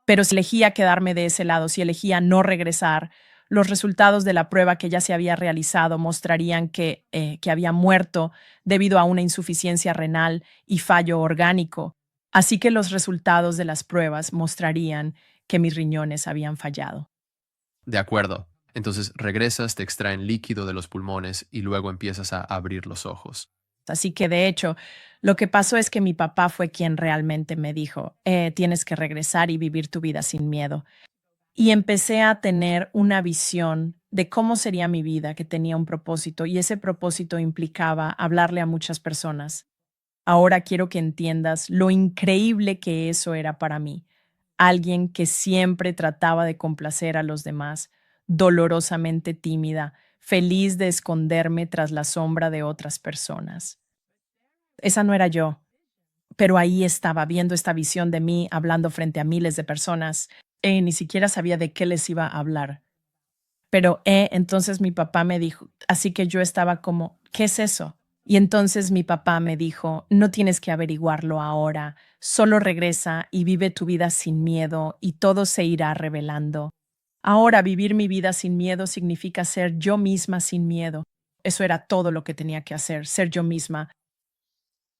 Pero si elegía quedarme de ese lado, si elegía no regresar, los resultados de la prueba que ya se había realizado mostrarían que había muerto debido a una insuficiencia renal y fallo orgánico. Así que los resultados de las pruebas mostrarían que mis riñones habían fallado. De acuerdo. Entonces regresas, te extraen líquido de los pulmones y luego empiezas a abrir los ojos. Así que de hecho, lo que pasó es que mi papá fue quien realmente me dijo, tienes que regresar y vivir tu vida sin miedo. Y empecé a tener una visión de cómo sería mi vida, que tenía un propósito, y ese propósito implicaba hablarle a muchas personas. Ahora quiero que entiendas lo increíble que eso era para mí. Alguien que siempre trataba de complacer a los demás, dolorosamente tímida, feliz de esconderme tras la sombra de otras personas. Esa no era yo, pero ahí estaba viendo esta visión de mí hablando frente a miles de personas. Ni siquiera sabía de qué les iba a hablar. Pero entonces mi papá me dijo, así que yo estaba como, ¿qué es eso? Y entonces mi papá me dijo, no tienes que averiguarlo ahora, solo regresa y vive tu vida sin miedo y todo se irá revelando. Ahora vivir mi vida sin miedo significa ser yo misma sin miedo. Eso era todo lo que tenía que hacer, ser yo misma.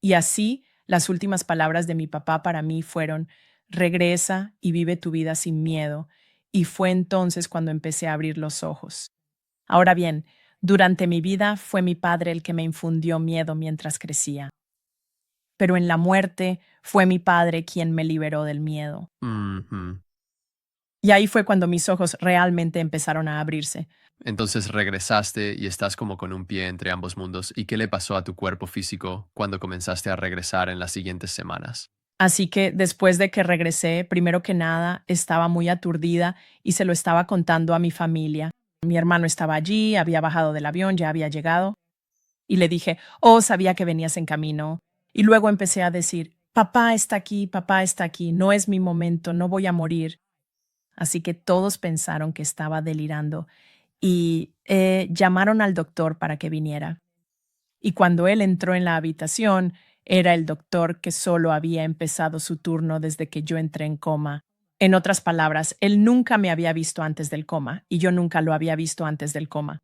Y así, las últimas palabras de mi papá para mí fueron, regresa y vive tu vida sin miedo. Y fue entonces cuando empecé a abrir los ojos. Ahora bien, durante mi vida fue mi padre el que me infundió miedo mientras crecía. Pero en la muerte fue mi padre quien me liberó del miedo. Ujú. Y ahí fue cuando mis ojos realmente empezaron a abrirse. Entonces regresaste y estás como con un pie entre ambos mundos. ¿Y qué le pasó a tu cuerpo físico cuando comenzaste a regresar en las siguientes semanas? Así que después de que regresé, primero que nada, estaba muy aturdida y se lo estaba contando a mi familia. Mi hermano estaba allí, había bajado del avión, ya había llegado. Y le dije, oh, sabía que venías en camino. Y luego empecé a decir, papá está aquí, no es mi momento, no voy a morir. Así que todos pensaron que estaba delirando y llamaron al doctor para que viniera. Y cuando él entró en la habitación, era el doctor que solo había empezado su turno desde que yo entré en coma. En otras palabras, él nunca me había visto antes del coma y yo nunca lo había visto antes del coma.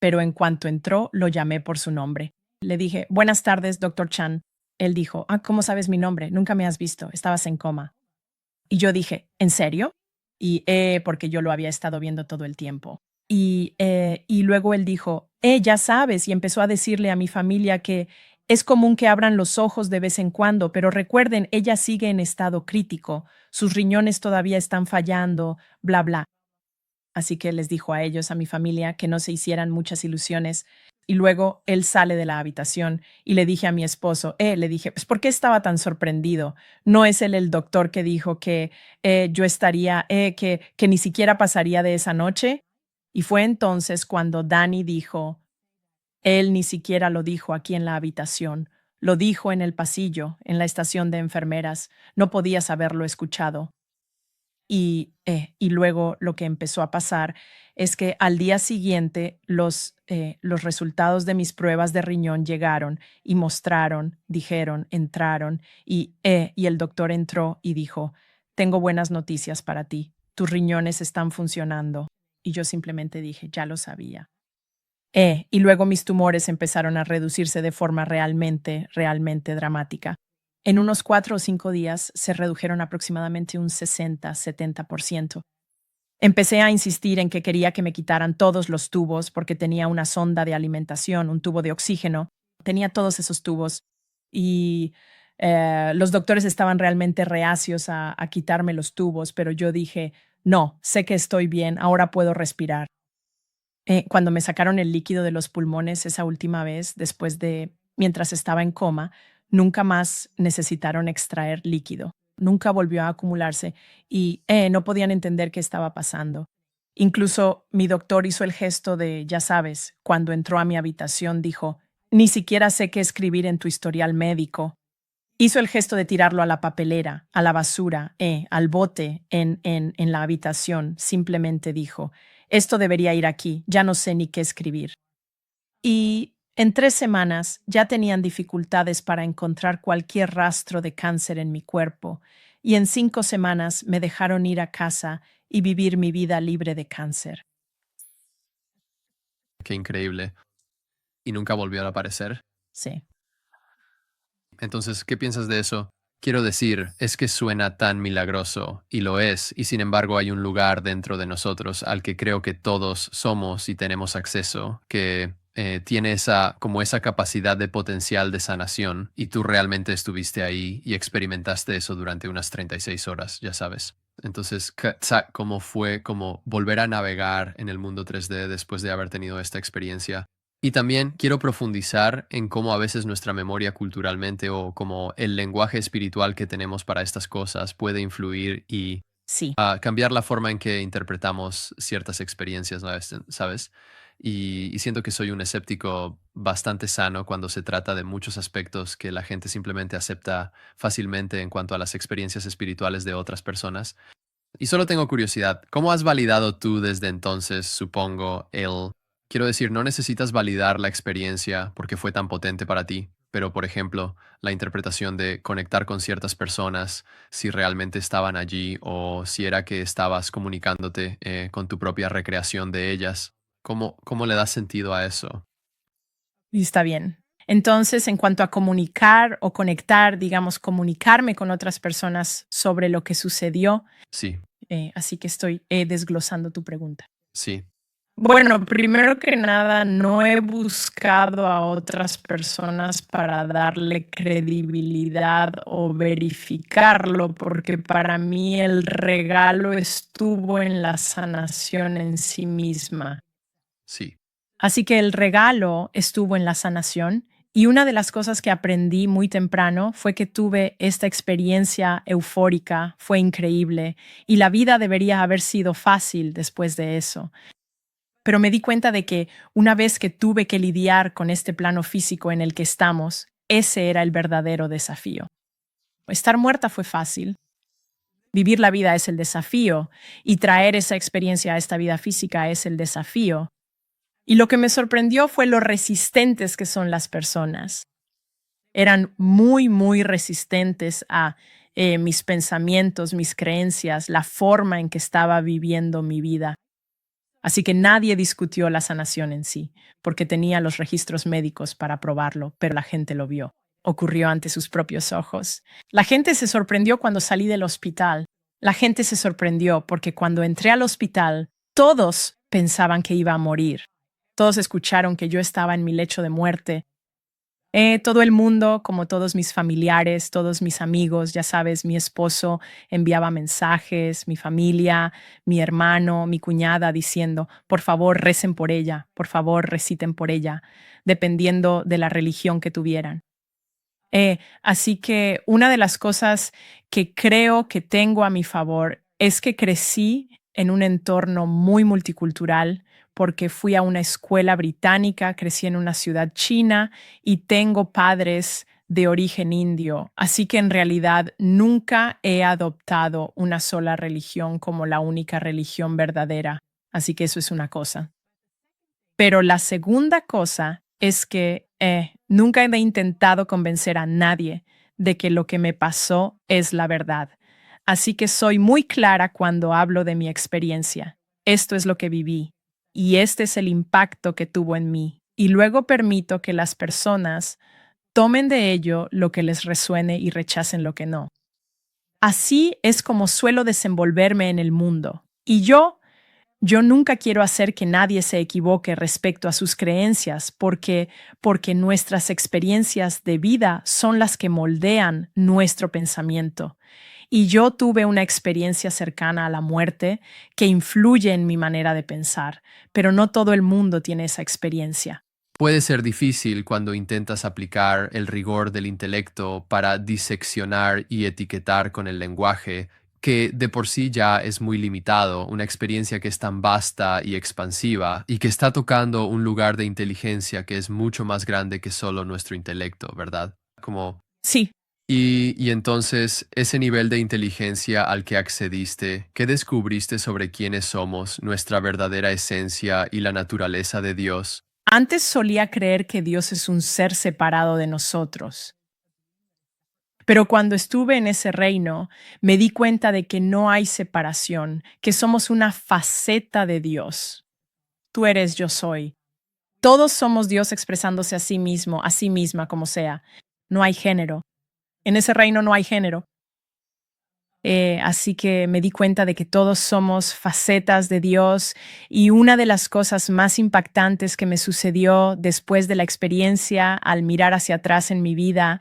Pero en cuanto entró, lo llamé por su nombre. Le dije, buenas tardes, doctor Chan. Él dijo, ¿cómo sabes mi nombre? Nunca me has visto, estabas en coma. Y yo dije, ¿en serio? Y porque yo lo había estado viendo todo el tiempo. Y luego él dijo, ya sabes, y empezó a decirle a mi familia que es común que abran los ojos de vez en cuando, pero recuerden, ella sigue en estado crítico, sus riñones todavía están fallando, bla, bla. Así que les dijo a ellos, a mi familia, que no se hicieran muchas ilusiones. Y luego él sale de la habitación y le dije a mi esposo, le dije, pues, ¿por qué estaba tan sorprendido? ¿No es él el doctor que dijo que yo estaría, que ni siquiera pasaría de esa noche? Y fue entonces cuando Danny dijo, él ni siquiera lo dijo aquí en la habitación, lo dijo en el pasillo, en la estación de enfermeras, no podías haberlo escuchado. Y luego lo que empezó a pasar es que al día siguiente los resultados de mis pruebas de riñón llegaron y mostraron, dijeron, entraron y el doctor entró y dijo, tengo buenas noticias para ti, tus riñones están funcionando. Y yo simplemente dije, ya lo sabía. Y luego mis tumores empezaron a reducirse de forma realmente dramática. En unos 4 o 5 días se redujeron aproximadamente un 60-70%. Empecé a insistir en que quería que me quitaran todos los tubos porque tenía una sonda de alimentación, un tubo de oxígeno, tenía todos esos tubos y los doctores estaban realmente reacios a quitarme los tubos, pero yo dije, no, sé que estoy bien, ahora puedo respirar. Cuando me sacaron el líquido de los pulmones esa última vez, mientras estaba en coma, nunca más necesitaron extraer líquido. Nunca volvió a acumularse y no podían entender qué estaba pasando. Incluso mi doctor hizo el gesto de, ya sabes, cuando entró a mi habitación dijo, ni siquiera sé qué escribir en tu historial médico. Hizo el gesto de tirarlo a la papelera, a la basura, al bote en la habitación. Simplemente dijo, esto debería ir aquí, ya no sé ni qué escribir. Y en 3 semanas ya tenían dificultades para encontrar cualquier rastro de cáncer en mi cuerpo, y en 5 semanas me dejaron ir a casa y vivir mi vida libre de cáncer. Qué increíble. ¿Y nunca volvió a aparecer? Sí. Entonces, ¿qué piensas de eso? Quiero decir, es que suena tan milagroso, y lo es, y sin embargo hay un lugar dentro de nosotros al que creo que todos somos y tenemos acceso, que tiene como esa capacidad de potencial de sanación, y tú realmente estuviste ahí y experimentaste eso durante unas 36 horas, ya sabes. Entonces, ¿cómo fue como volver a navegar en el mundo 3D después de haber tenido esta experiencia? Y también quiero profundizar en cómo a veces nuestra memoria culturalmente o como el lenguaje espiritual que tenemos para estas cosas puede influir y Sí. cambiar la forma en que interpretamos ciertas experiencias, ¿no? ¿Sabes? Y siento que soy un escéptico bastante sano cuando se trata de muchos aspectos que la gente simplemente acepta fácilmente en cuanto a las experiencias espirituales de otras personas. Y solo tengo curiosidad, ¿cómo has validado tú desde entonces, supongo, quiero decir, no necesitas validar la experiencia porque fue tan potente para ti, pero por ejemplo, la interpretación de conectar con ciertas personas, si realmente estaban allí o si era que estabas comunicándote con tu propia recreación de ellas? ¿Cómo le das sentido a eso? Y está bien. Entonces, en cuanto a comunicar o conectar, digamos, comunicarme con otras personas sobre lo que sucedió, Sí, así que estoy desglosando tu pregunta. sí, Bueno, primero que nada, no he buscado a otras personas para darle credibilidad o verificarlo, porque para mí el regalo estuvo en la sanación en sí misma. sí, Así que el regalo estuvo en la sanación y una de las cosas que aprendí muy temprano fue que tuve esta experiencia eufórica, fue increíble y la vida debería haber sido fácil después de eso. Pero me di cuenta de que una vez que tuve que lidiar con este plano físico en el que estamos, ese era el verdadero desafío. Estar muerta fue fácil. Vivir la vida es el desafío y traer esa experiencia a esta vida física es el desafío. Y lo que me sorprendió fue lo resistentes que son las personas. Eran muy, muy resistentes a mis pensamientos, mis creencias, la forma en que estaba viviendo mi vida. Así que nadie discutió la sanación en sí, porque tenía los registros médicos para probarlo, pero la gente lo vio. Ocurrió ante sus propios ojos. La gente se sorprendió cuando salí del hospital. La gente se sorprendió porque cuando entré al hospital, todos pensaban que iba a morir. Todos escucharon que yo estaba en mi lecho de muerte. Todo el mundo, como todos mis familiares, todos mis amigos, ya sabes, mi esposo enviaba mensajes, mi familia, mi hermano, mi cuñada diciendo, por favor, recen por ella, por favor, reciten por ella, dependiendo de la religión que tuvieran. Así que una de las cosas que creo que tengo a mi favor es que crecí en un entorno muy multicultural porque fui a una escuela británica, crecí en una ciudad china y tengo padres de origen indio. Así que en realidad nunca he adoptado una sola religión como la única religión verdadera. Así que eso es una cosa. Pero la segunda cosa es que nunca he intentado convencer a nadie de que lo que me pasó es la verdad. Así que soy muy clara cuando hablo de mi experiencia. Esto es lo que viví y este es el impacto que tuvo en mí. Y luego permito que las personas tomen de ello lo que les resuene y rechacen lo que no. Así es como suelo desenvolverme en el mundo. Y yo nunca quiero hacer que nadie se equivoque respecto a sus creencias porque nuestras experiencias de vida son las que moldean nuestro pensamiento. Y yo tuve una experiencia cercana a la muerte que influye en mi manera de pensar, pero no todo el mundo tiene esa experiencia. Puede ser difícil cuando intentas aplicar el rigor del intelecto para diseccionar y etiquetar con el lenguaje, que de por sí ya es muy limitado, una experiencia que es tan vasta y expansiva y que está tocando un lugar de inteligencia que es mucho más grande que solo nuestro intelecto, ¿verdad? Como Sí. y entonces, ese nivel de inteligencia al que accediste, ¿qué descubriste sobre quiénes somos, nuestra verdadera esencia y la naturaleza de Dios? Antes solía creer que Dios es un ser separado de nosotros. Pero cuando estuve en ese reino, me di cuenta de que no hay separación, que somos una faceta de Dios. Tú eres, yo soy. Todos somos Dios expresándose a sí mismo, a sí misma, como sea. No hay género. En ese reino no hay género. Así que me di cuenta de que todos somos facetas de Dios y una de las cosas más impactantes que me sucedió después de la experiencia al mirar hacia atrás en mi vida,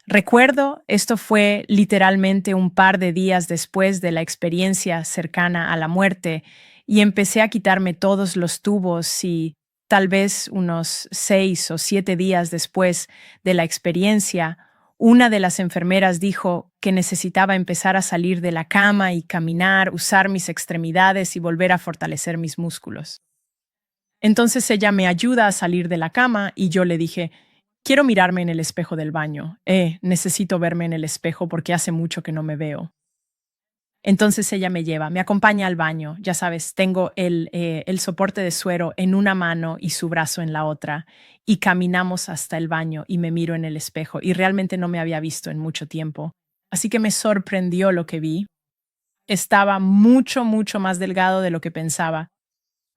recuerdo, esto fue literalmente un par de días después de la experiencia cercana a la muerte y empecé a quitarme todos los tubos y tal vez unos 6 o 7 días después de la experiencia, una de las enfermeras dijo que necesitaba empezar a salir de la cama y caminar, usar mis extremidades y volver a fortalecer mis músculos. Entonces ella me ayuda a salir de la cama y yo le dije, quiero mirarme en el espejo del baño. Necesito verme en el espejo porque hace mucho que no me veo. Entonces ella me lleva, me acompaña al baño. Ya sabes, tengo el soporte de suero en una mano y su brazo en la otra. Y caminamos hasta el baño y me miro en el espejo. Y realmente no me había visto en mucho tiempo. Así que me sorprendió lo que vi. Estaba mucho, mucho más delgado de lo que pensaba.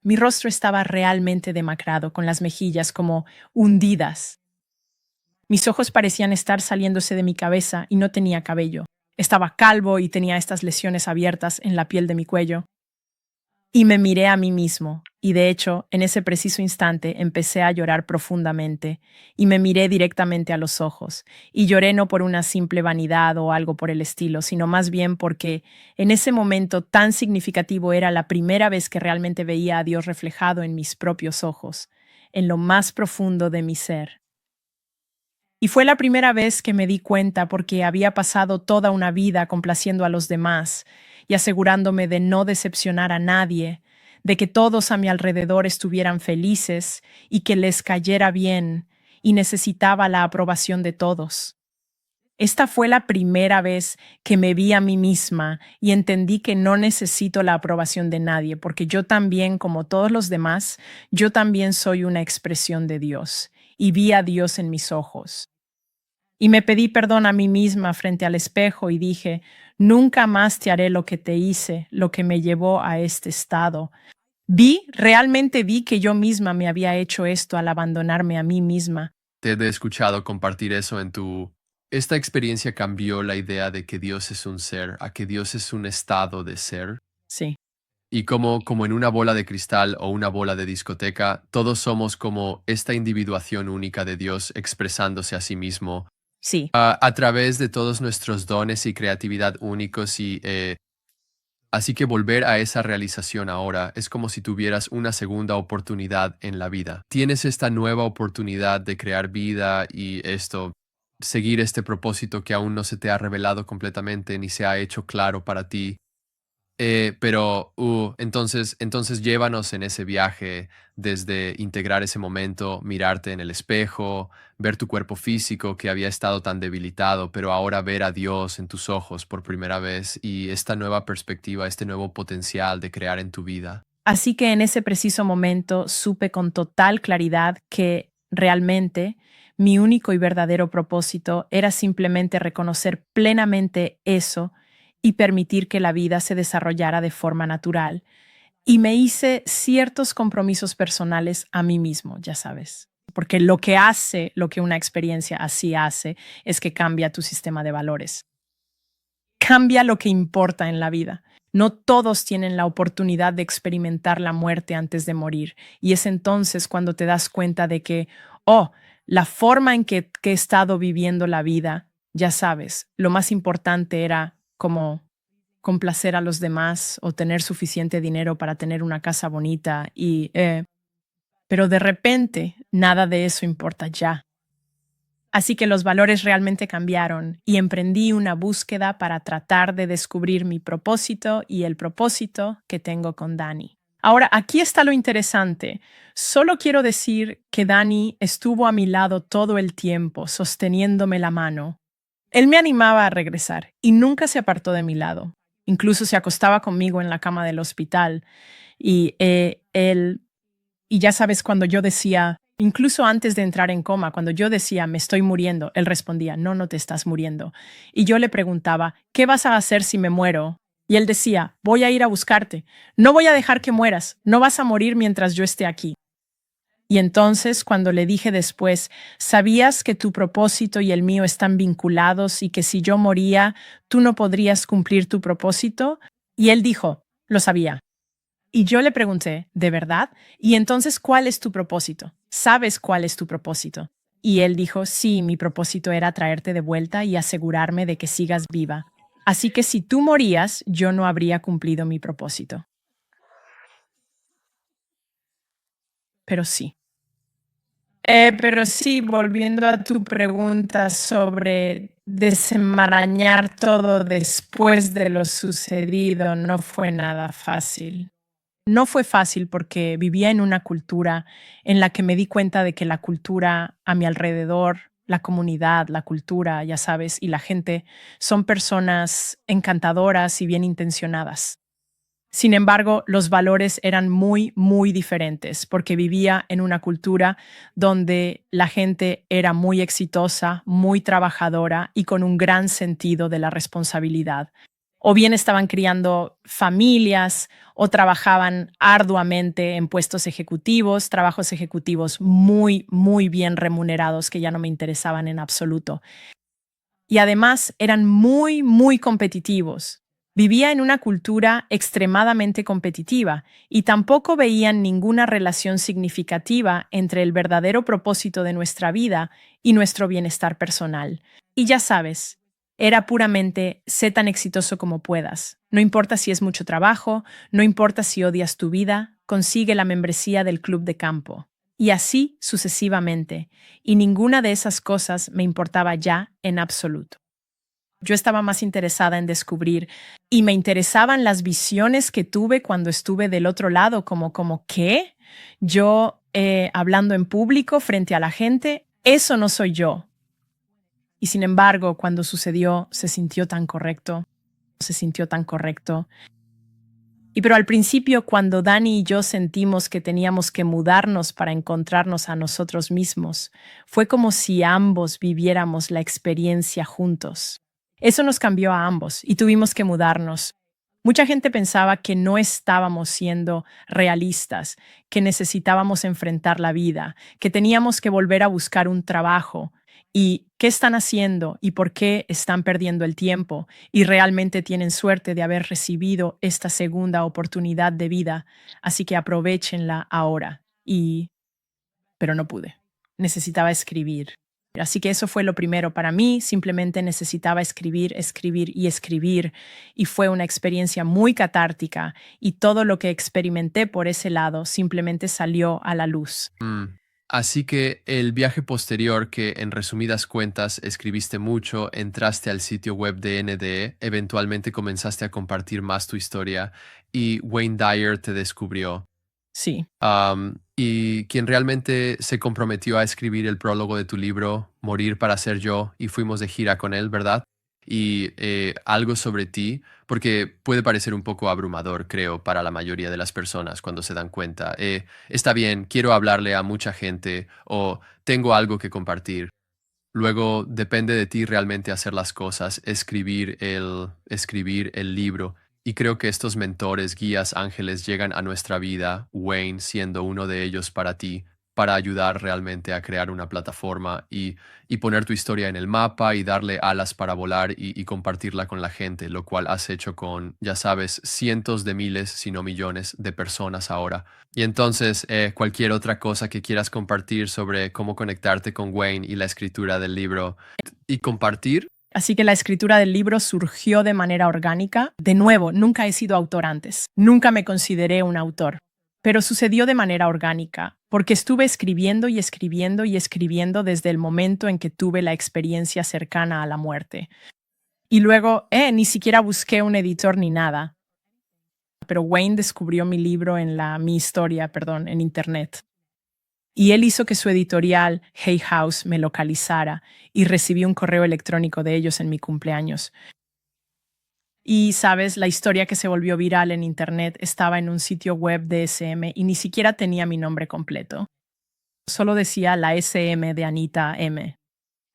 Mi rostro estaba realmente demacrado, con las mejillas como hundidas. Mis ojos parecían estar saliéndose de mi cabeza y no tenía cabello. Estaba calvo y tenía estas lesiones abiertas en la piel de mi cuello. Y me miré a mí mismo, y de hecho, en ese preciso instante empecé a llorar profundamente, y me miré directamente a los ojos, y lloré no por una simple vanidad o algo por el estilo, sino más bien porque en ese momento tan significativo era la primera vez que realmente veía a Dios reflejado en mis propios ojos, en lo más profundo de mi ser. Y fue la primera vez que me di cuenta porque había pasado toda una vida complaciendo a los demás y asegurándome de no decepcionar a nadie, de que todos a mi alrededor estuvieran felices y que les cayera bien, y necesitaba la aprobación de todos. Esta fue la primera vez que me vi a mí misma y entendí que no necesito la aprobación de nadie, porque yo también, como todos los demás, yo también soy una expresión de Dios y vi a Dios en mis ojos. Y me pedí perdón a mí misma frente al espejo y dije, nunca más te haré lo que te hice, lo que me llevó a este estado. Realmente vi que yo misma me había hecho esto al abandonarme a mí misma. Te he escuchado compartir eso en tu... Esta experiencia cambió la idea de que Dios es un ser, a que Dios es un estado de ser. Sí, Y como en una bola de cristal o una bola de discoteca, todos somos como esta individuación única de Dios expresándose a sí mismo sí. a través de todos nuestros dones y creatividad únicos y así que volver a esa realización ahora es como si tuvieras una segunda oportunidad en la vida. Tienes esta nueva oportunidad de crear vida y seguir este propósito que aún no se te ha revelado completamente ni se ha hecho claro para ti. Entonces llévanos en ese viaje desde integrar ese momento, mirarte en el espejo, ver tu cuerpo físico que había estado tan debilitado, pero ahora ver a Dios en tus ojos por primera vez y esta nueva perspectiva, este nuevo potencial de crear en tu vida. Así que en ese preciso momento supe con total claridad que realmente mi único y verdadero propósito era simplemente reconocer plenamente eso y permitir que la vida se desarrollara de forma natural. Y me hice ciertos compromisos personales a mí mismo, ya sabes. Porque lo que una experiencia así hace, es que cambia tu sistema de valores. Cambia lo que importa en la vida. No todos tienen la oportunidad de experimentar la muerte antes de morir. Y es entonces cuando te das cuenta de que, la forma en que he estado viviendo la vida, ya sabes, lo más importante era como complacer a los demás o tener suficiente dinero para tener una casa bonita pero de repente nada de eso importa ya. Así que los valores realmente cambiaron y emprendí una búsqueda para tratar de descubrir mi propósito y el propósito que tengo con Dani. Ahora, aquí está lo interesante. Solo quiero decir que Dani estuvo a mi lado todo el tiempo, sosteniéndome la mano. Él me animaba a regresar y nunca se apartó de mi lado. Incluso se acostaba conmigo en la cama del hospital y ya sabes, cuando yo decía, incluso antes de entrar en coma, cuando yo decía, me estoy muriendo, él respondía, no, no te estás muriendo. Y yo le preguntaba, ¿qué vas a hacer si me muero? Y él decía, voy a ir a buscarte. No voy a dejar que mueras. No vas a morir mientras yo esté aquí. Y entonces, cuando le dije después, ¿sabías que tu propósito y el mío están vinculados y que si yo moría, tú no podrías cumplir tu propósito? Y él dijo, lo sabía. Y yo le pregunté, ¿de verdad? Y entonces, ¿cuál es tu propósito? ¿Sabes cuál es tu propósito? Y él dijo, sí, mi propósito era traerte de vuelta y asegurarme de que sigas viva. Así que si tú morías, yo no habría cumplido mi propósito. Pero sí. Pero sí, volviendo a tu pregunta sobre desenmarañar todo después de lo sucedido, no fue nada fácil. No fue fácil porque vivía en una cultura en la que me di cuenta de que la cultura a mi alrededor, la comunidad, la cultura, ya sabes, y la gente son personas encantadoras y bien intencionadas. Sin embargo, los valores eran muy, muy diferentes porque vivía en una cultura donde la gente era muy exitosa, muy trabajadora y con un gran sentido de la responsabilidad. O bien estaban criando familias o trabajaban arduamente en puestos ejecutivos, trabajos ejecutivos muy, muy bien remunerados que ya no me interesaban en absoluto. Y además eran muy, muy competitivos. Vivía en una cultura extremadamente competitiva y tampoco veían ninguna relación significativa entre el verdadero propósito de nuestra vida y nuestro bienestar personal. Y ya sabes, era puramente sé tan exitoso como puedas. No importa si es mucho trabajo, no importa si odias tu vida, consigue la membresía del club de campo. Y así sucesivamente, y ninguna de esas cosas me importaba ya en absoluto. Yo estaba más interesada en descubrir y me interesaban las visiones que tuve cuando estuve del otro lado, como ¿qué? Yo hablando en público frente a la gente, eso no soy yo. Y sin embargo, cuando sucedió, se sintió tan correcto. Pero al principio, cuando Dani y yo sentimos que teníamos que mudarnos para encontrarnos a nosotros mismos, fue como si ambos viviéramos la experiencia juntos. Eso nos cambió a ambos y tuvimos que mudarnos. Mucha gente pensaba que no estábamos siendo realistas, que necesitábamos enfrentar la vida, que teníamos que volver a buscar un trabajo. ¿Y qué están haciendo y por qué están perdiendo el tiempo? Y realmente tienen suerte de haber recibido esta segunda oportunidad de vida, así que aprovéchenla ahora. Pero no pude. Necesitaba escribir. Así que eso fue lo primero para mí, simplemente necesitaba escribir, escribir y escribir, y fue una experiencia muy catártica, y todo lo que experimenté por ese lado simplemente salió a la luz. Así que el viaje posterior, que en resumidas cuentas escribiste mucho, entraste al sitio web de NDE, eventualmente comenzaste a compartir más tu historia y Wayne Dyer te descubrió. Sí. Y quien realmente se comprometió a escribir el prólogo de tu libro, Morir para ser yo, y fuimos de gira con él, ¿verdad? Y algo sobre ti, porque puede parecer un poco abrumador, creo, para la mayoría de las personas cuando se dan cuenta. Está bien, quiero hablarle a mucha gente o tengo algo que compartir. Luego depende de ti realmente hacer las cosas, escribir el libro. Y creo que estos mentores, guías, ángeles llegan a nuestra vida, Wayne siendo uno de ellos para ti, para ayudar realmente a crear una plataforma y poner tu historia en el mapa y darle alas para volar y compartirla con la gente, lo cual has hecho con, ya sabes, cientos de miles, si no millones de personas ahora. Y entonces, cualquier otra cosa que quieras compartir sobre cómo conectarte con Wayne y la escritura del libro y compartir. Así que la escritura del libro surgió de manera orgánica. De nuevo, nunca he sido autor antes. Nunca me consideré un autor. Pero sucedió de manera orgánica, porque estuve escribiendo y escribiendo y escribiendo desde el momento en que tuve la experiencia cercana a la muerte. Y luego, ni siquiera busqué un editor ni nada. Pero Wayne descubrió mi libro mi historia, en internet. Y él hizo que su editorial, Hay House, me localizara y recibí un correo electrónico de ellos en mi cumpleaños. Y, sabes, la historia que se volvió viral en internet estaba en un sitio web de SM y ni siquiera tenía mi nombre completo. Solo decía la SM de Anita M.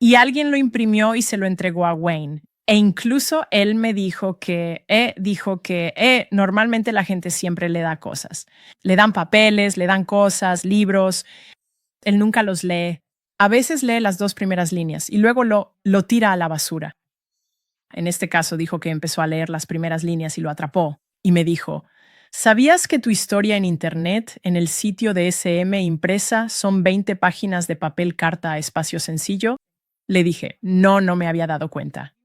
Y alguien lo imprimió y se lo entregó a Wayne. E incluso él me dijo que normalmente la gente siempre le da cosas. Le dan papeles, le dan cosas, libros. Él nunca los lee. A veces lee las 2 primeras líneas y luego lo tira a la basura. En este caso dijo que empezó a leer las primeras líneas y lo atrapó. Y me dijo, ¿sabías que tu historia en internet, en el sitio de SM impresa, son 20 páginas de papel carta a espacio sencillo? Le dije, no me había dado cuenta.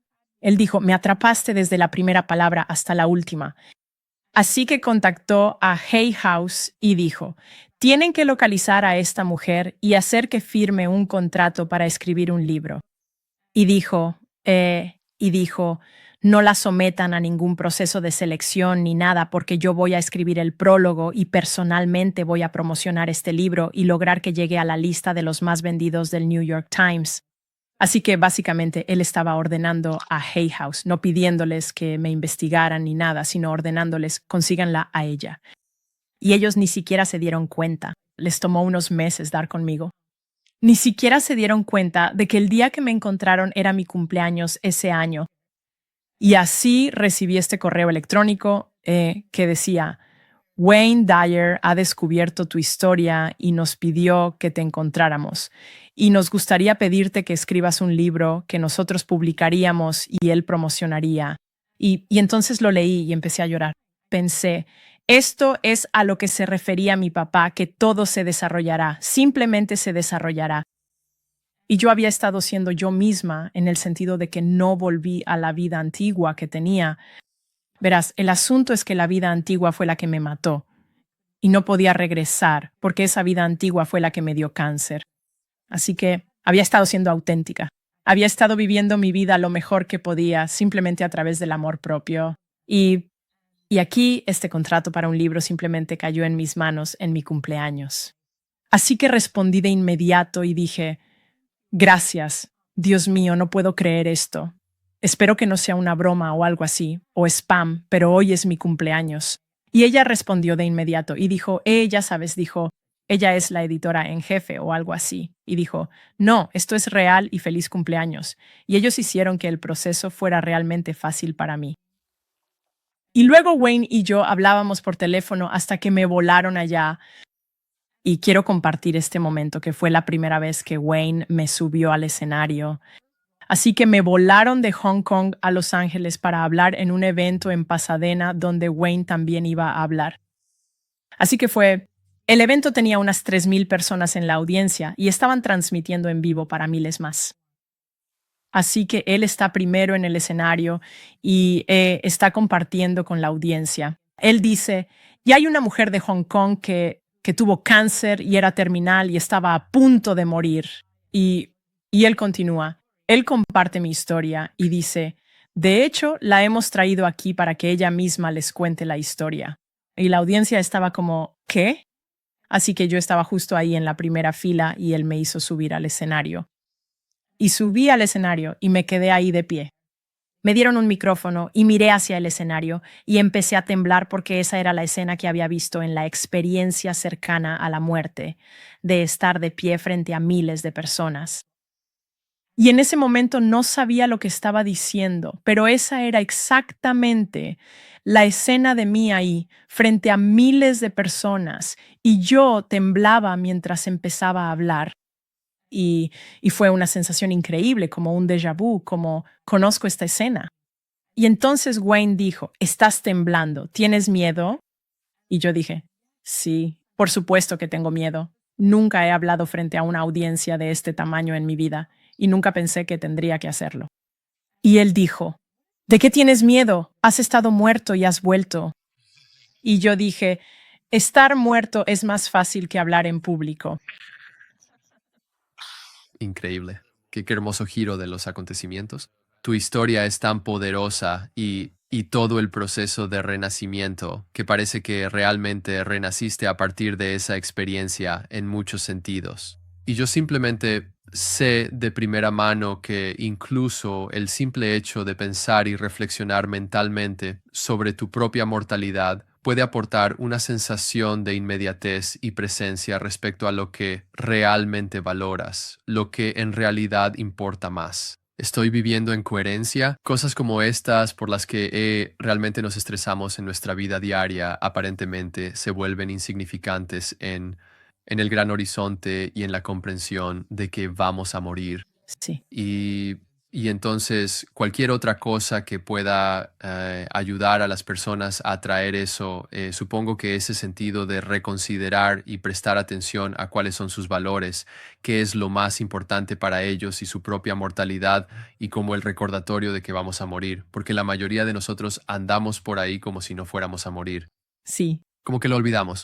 Él dijo, me atrapaste desde la primera palabra hasta la última. Así que contactó a Hay House y dijo, tienen que localizar a esta mujer y hacer que firme un contrato para escribir un libro. Y dijo, no la sometan a ningún proceso de selección ni nada porque yo voy a escribir el prólogo y personalmente voy a promocionar este libro y lograr que llegue a la lista de los más vendidos del New York Times. Así que básicamente él estaba ordenando a Hay House, no pidiéndoles que me investigaran ni nada, sino ordenándoles consíganla a ella. Y ellos ni siquiera se dieron cuenta. Les tomó unos meses dar conmigo. Ni siquiera se dieron cuenta de que el día que me encontraron era mi cumpleaños ese año. Y así recibí este correo electrónico que decía, Wayne Dyer ha descubierto tu historia y nos pidió que te encontráramos. Y nos gustaría pedirte que escribas un libro que nosotros publicaríamos y él promocionaría. Y entonces lo leí y empecé a llorar. Pensé, esto es a lo que se refería mi papá, que todo se desarrollará, simplemente se desarrollará. Y yo había estado siendo yo misma en el sentido de que no volví a la vida antigua que tenía. Verás, el asunto es que la vida antigua fue la que me mató y no podía regresar porque esa vida antigua fue la que me dio cáncer. Así que había estado siendo auténtica. Había estado viviendo mi vida lo mejor que podía, simplemente a través del amor propio. Y aquí este contrato para un libro simplemente cayó en mis manos en mi cumpleaños. Así que respondí de inmediato y dije, gracias Dios mío, no puedo creer esto. Espero que no sea una broma o algo así, o spam, pero hoy es mi cumpleaños. Y ella respondió de inmediato y dijo, ya sabes, dijo, ella es la editora en jefe o algo así. Y dijo, no, esto es real y feliz cumpleaños. Y ellos hicieron que el proceso fuera realmente fácil para mí. Y luego Wayne y yo hablábamos por teléfono hasta que me volaron allá. Y quiero compartir este momento, que fue la primera vez que Wayne me subió al escenario. Así que me volaron de Hong Kong a Los Ángeles para hablar en un evento en Pasadena donde Wayne también iba a hablar. Así que el evento tenía unas 3,000 personas en la audiencia y estaban transmitiendo en vivo para miles más. Así que él está primero en el escenario y está compartiendo con la audiencia. Él dice, y hay una mujer de Hong Kong que tuvo cáncer y era terminal y estaba a punto de morir. Y él continúa. Él comparte mi historia y dice, de hecho, la hemos traído aquí para que ella misma les cuente la historia. Y la audiencia estaba como, ¿qué? Así que yo estaba justo ahí en la primera fila y él me hizo subir al escenario. Y subí al escenario y me quedé ahí de pie. Me dieron un micrófono y miré hacia el escenario y empecé a temblar porque esa era la escena que había visto en la experiencia cercana a la muerte, de estar de pie frente a miles de personas. Y en ese momento no sabía lo que estaba diciendo, pero esa era exactamente la escena de mí ahí, frente a miles de personas, y yo temblaba mientras empezaba a hablar. Y fue una sensación increíble, como un déjà vu, como conozco esta escena. Y entonces Wayne dijo, ¿estás temblando? ¿Tienes miedo? Y yo dije, sí, por supuesto que tengo miedo. Nunca he hablado frente a una audiencia de este tamaño en mi vida y nunca pensé que tendría que hacerlo. Y él dijo, ¿de qué tienes miedo? Has estado muerto y has vuelto. Y yo dije, estar muerto es más fácil que hablar en público. Increíble. Qué hermoso giro de los acontecimientos. Tu historia es tan poderosa y todo el proceso de renacimiento, que parece que realmente renaciste a partir de esa experiencia en muchos sentidos. Y yo simplemente sé de primera mano que incluso el simple hecho de pensar y reflexionar mentalmente sobre tu propia mortalidad puede aportar una sensación de inmediatez y presencia respecto a lo que realmente valoras, lo que en realidad importa más. ¿Estoy viviendo en coherencia? Cosas como estas por las que realmente nos estresamos en nuestra vida diaria aparentemente se vuelven insignificantes en el gran horizonte y en la comprensión de que vamos a morir. Sí. Y entonces cualquier otra cosa que pueda ayudar a las personas a traer eso, supongo que ese sentido de reconsiderar y prestar atención a cuáles son sus valores, qué es lo más importante para ellos y su propia mortalidad y como el recordatorio de que vamos a morir, porque la mayoría de nosotros andamos por ahí como si no fuéramos a morir, Sí. como que lo olvidamos.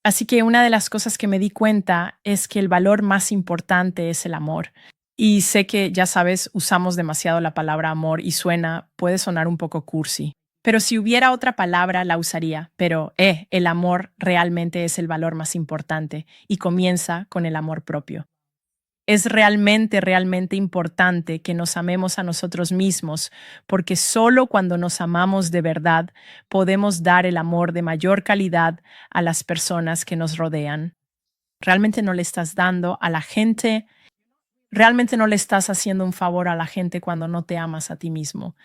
Así que una de las cosas que me di cuenta es que el valor más importante es el amor. Y sé que, ya sabes, usamos demasiado la palabra amor y puede sonar un poco cursi. Pero si hubiera otra palabra, la usaría. Pero, el amor realmente es el valor más importante y comienza con el amor propio. Es realmente, realmente importante que nos amemos a nosotros mismos, porque solo cuando nos amamos de verdad podemos dar el amor de mayor calidad a las personas que nos rodean. Realmente no le estás dando a la gente, realmente no le estás haciendo un favor a la gente cuando no te amas a ti mismo.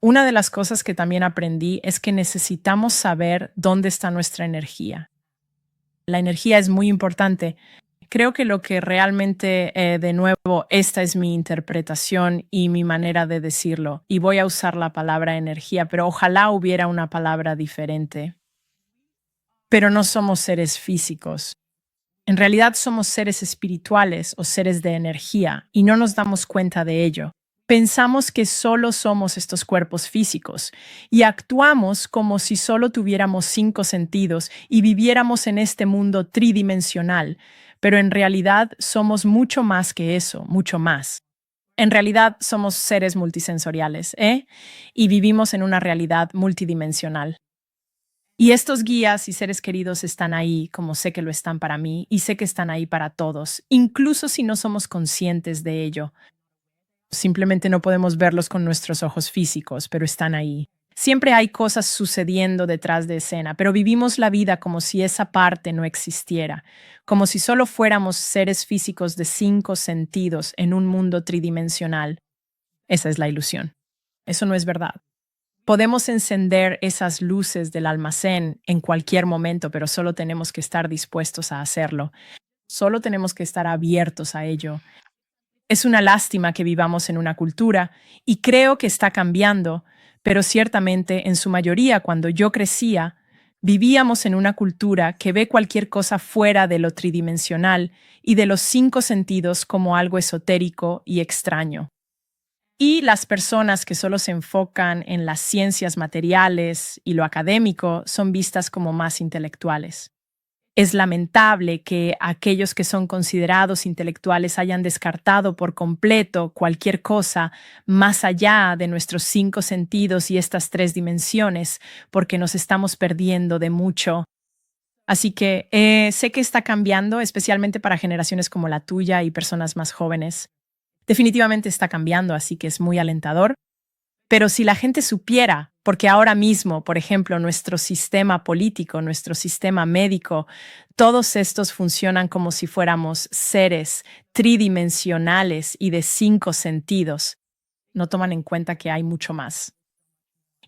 Una de las cosas que también aprendí es que necesitamos saber dónde está nuestra energía. La energía es muy importante. Creo que lo que realmente, de nuevo, esta es mi interpretación y mi manera de decirlo, y voy a usar la palabra energía, pero ojalá hubiera una palabra diferente. Pero no somos seres físicos. En realidad somos seres espirituales o seres de energía y no nos damos cuenta de ello. Pensamos que solo somos estos cuerpos físicos y actuamos como si solo tuviéramos 5 sentidos y viviéramos en este mundo tridimensional, pero en realidad somos mucho más que eso, mucho más. En realidad somos seres multisensoriales, y vivimos en una realidad multidimensional. Y estos guías y seres queridos están ahí, como sé que lo están para mí, y sé que están ahí para todos, incluso si no somos conscientes de ello. Simplemente no podemos verlos con nuestros ojos físicos, pero están ahí. Siempre hay cosas sucediendo detrás de escena, pero vivimos la vida como si esa parte no existiera, como si solo fuéramos seres físicos de 5 sentidos en un mundo tridimensional. Esa es la ilusión. Eso no es verdad. Podemos encender esas luces del almacén en cualquier momento, pero solo tenemos que estar dispuestos a hacerlo. Solo tenemos que estar abiertos a ello. Es una lástima que vivamos en una cultura, y creo que está cambiando, pero ciertamente en su mayoría cuando yo crecía, vivíamos en una cultura que ve cualquier cosa fuera de lo tridimensional y de los 5 sentidos como algo esotérico y extraño. Y las personas que solo se enfocan en las ciencias materiales y lo académico son vistas como más intelectuales. Es lamentable que aquellos que son considerados intelectuales hayan descartado por completo cualquier cosa más allá de nuestros 5 sentidos y estas 3 dimensiones, porque nos estamos perdiendo de mucho. Así que sé que está cambiando, especialmente para generaciones como la tuya y personas más jóvenes. Definitivamente está cambiando, así que es muy alentador. Pero si la gente supiera, porque ahora mismo, por ejemplo, nuestro sistema político, nuestro sistema médico, todos estos funcionan como si fuéramos seres tridimensionales y de 5 sentidos, no toman en cuenta que hay mucho más.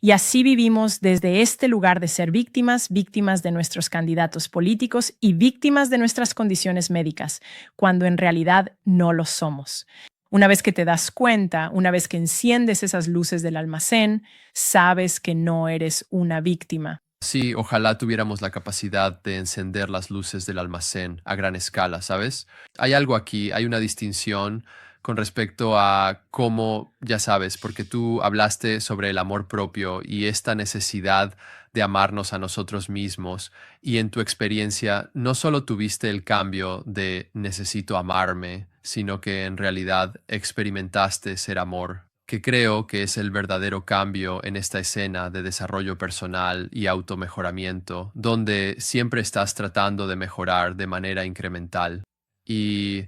Y así vivimos desde este lugar de ser víctimas, víctimas de nuestros candidatos políticos y víctimas de nuestras condiciones médicas, cuando en realidad no lo somos. Una vez que te das cuenta, una vez que enciendes esas luces del almacén, sabes que no eres una víctima. Sí, ojalá tuviéramos la capacidad de encender las luces del almacén a gran escala, ¿sabes? Hay algo aquí, hay una distinción con respecto a cómo, ya sabes, porque tú hablaste sobre el amor propio y esta necesidad de amarnos a nosotros mismos, y en tu experiencia no solo tuviste el cambio de necesito amarme, sino que en realidad experimentaste ser amor, que creo que es el verdadero cambio en esta escena de desarrollo personal y automejoramiento, donde siempre estás tratando de mejorar de manera incremental. Y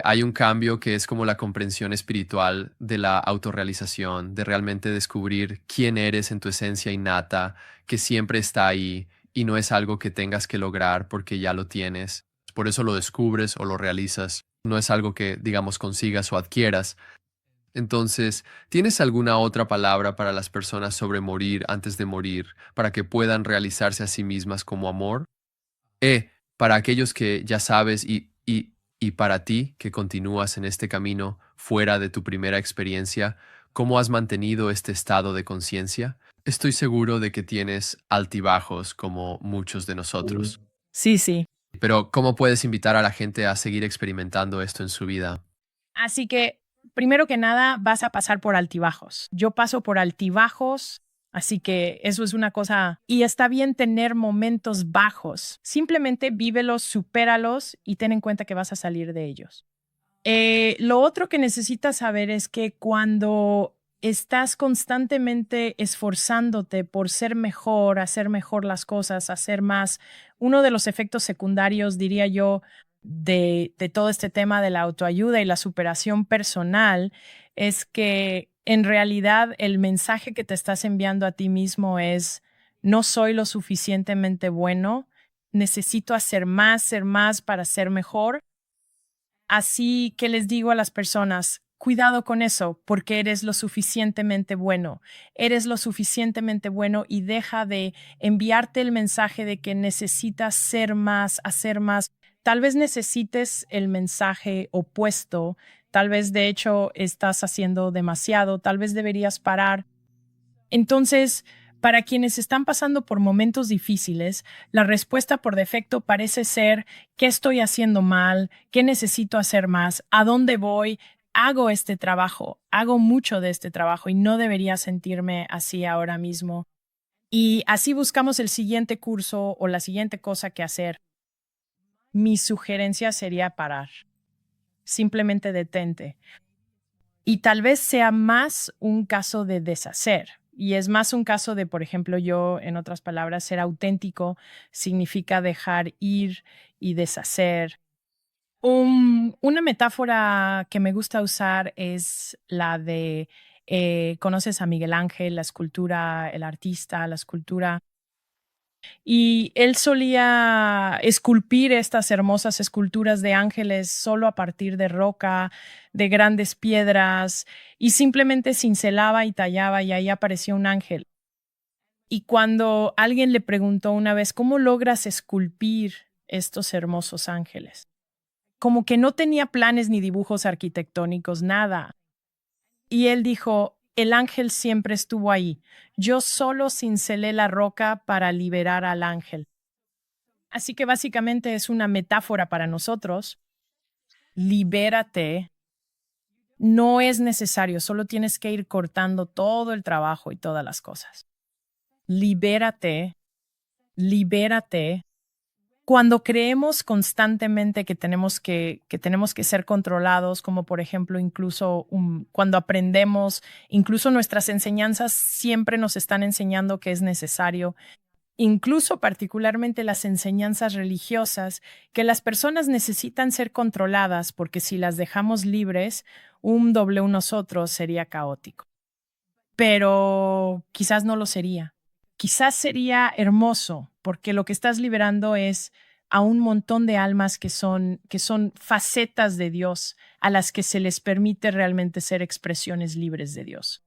hay un cambio que es como la comprensión espiritual de la autorrealización, de realmente descubrir quién eres en tu esencia innata, que siempre está ahí y no es algo que tengas que lograr porque ya lo tienes. Por eso lo descubres o lo realizas. No es algo que, digamos, consigas o adquieras. Entonces, ¿tienes alguna otra palabra para las personas sobre morir antes de morir, para que puedan realizarse a sí mismas como amor? Para aquellos que ya sabes y para ti que continúas en este camino fuera de tu primera experiencia, ¿cómo has mantenido este estado de conciencia? Estoy seguro de que tienes altibajos como muchos de nosotros, Sí, sí. pero ¿cómo puedes invitar a la gente a seguir experimentando esto en su vida? Así que, primero que nada, vas a pasar por altibajos. Yo paso por altibajos, así que eso es una cosa. Y está bien tener momentos bajos. Simplemente vívelos, supéralos y ten en cuenta que vas a salir de ellos. Lo otro que necesitas saber es que cuando estás constantemente esforzándote por ser mejor, hacer mejor las cosas, hacer más, uno de los efectos secundarios, diría yo, de todo este tema de la autoayuda y la superación personal es que en realidad el mensaje que te estás enviando a ti mismo es, no soy lo suficientemente bueno, necesito hacer más para ser mejor. Así que les digo a las personas, cuidado con eso, porque eres lo suficientemente bueno. Eres lo suficientemente bueno y deja de enviarte el mensaje de que necesitas ser más, hacer más. Tal vez necesites el mensaje opuesto, tal vez de hecho estás haciendo demasiado, tal vez deberías parar. Entonces, para quienes están pasando por momentos difíciles, la respuesta por defecto parece ser ¿qué estoy haciendo mal? ¿Qué necesito hacer más? ¿A dónde voy? Hago este trabajo, hago mucho de este trabajo y no debería sentirme así ahora mismo. Y así buscamos el siguiente curso o la siguiente cosa que hacer. Mi sugerencia sería parar. Simplemente detente. Y tal vez sea más un caso de deshacer. Y es más un caso de, por ejemplo, yo, en otras palabras, ser auténtico significa dejar ir y deshacer. Una metáfora que me gusta usar es la de, conoces a Miguel Ángel, la escultura, el artista, la escultura, y él solía esculpir estas hermosas esculturas de ángeles solo a partir de roca, de grandes piedras, y simplemente cincelaba y tallaba y ahí apareció un ángel. Y cuando alguien le preguntó una vez, ¿cómo logras esculpir estos hermosos ángeles? Como que no tenía planes ni dibujos arquitectónicos, nada. Y él dijo, el ángel siempre estuvo ahí. Yo solo cincelé la roca para liberar al ángel. Así que básicamente es una metáfora para nosotros. Libérate. No es necesario, solo tienes que ir cortando todo el trabajo y todas las cosas. Libérate, libérate. Cuando creemos constantemente que tenemos que ser controlados, como por ejemplo incluso cuando aprendemos, incluso nuestras enseñanzas siempre nos están enseñando que es necesario, incluso particularmente las enseñanzas religiosas, que las personas necesitan ser controladas porque si las dejamos libres, un doble nosotros sería caótico. Pero quizás no lo sería. Quizás sería hermoso porque lo que estás liberando es a un montón de almas que son facetas de Dios a las que se les permite realmente ser expresiones libres de Dios.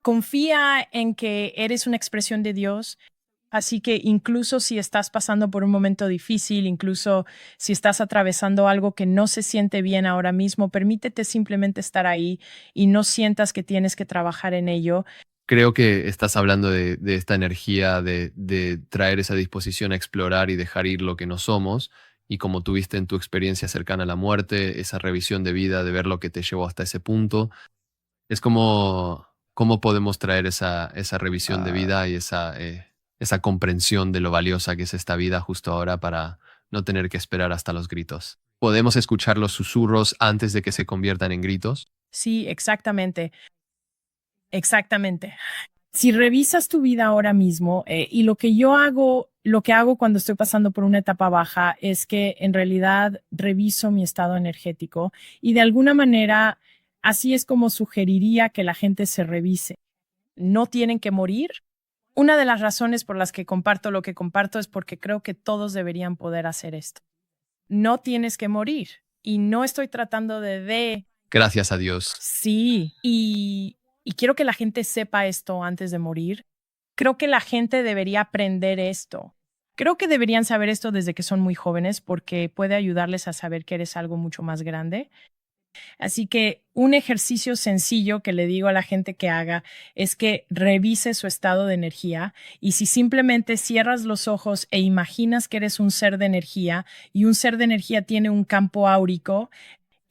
Confía en que eres una expresión de Dios. Así que incluso si estás pasando por un momento difícil, incluso si estás atravesando algo que no se siente bien ahora mismo, permítete simplemente estar ahí y no sientas que tienes que trabajar en ello. Creo que estás hablando de esta energía de traer esa disposición a explorar y dejar ir lo que no somos. Y como tuviste en tu experiencia cercana a la muerte, esa revisión de vida, de ver lo que te llevó hasta ese punto, es como cómo podemos traer esa revisión de vida y esa comprensión de lo valiosa que es esta vida justo ahora para no tener que esperar hasta los gritos. ¿Podemos escuchar los susurros antes de que se conviertan en gritos? Sí, exactamente, exactamente. Si revisas tu vida ahora mismo, y lo que hago cuando estoy pasando por una etapa baja es que en realidad reviso mi estado energético y de alguna manera así es como sugeriría que la gente se revise. No tienen que morir. Una de las razones por las que comparto lo que comparto es porque creo que todos deberían poder hacer esto. No tienes que morir y no estoy tratando de Gracias a Dios. sí, y quiero que la gente sepa esto antes de morir. Creo que la gente debería aprender esto. Creo que deberían saber esto desde que son muy jóvenes porque puede ayudarles a saber que eres algo mucho más grande. Así que un ejercicio sencillo que le digo a la gente que haga es que revise su estado de energía y si simplemente cierras los ojos e imaginas que eres un ser de energía y un ser de energía tiene un campo áurico,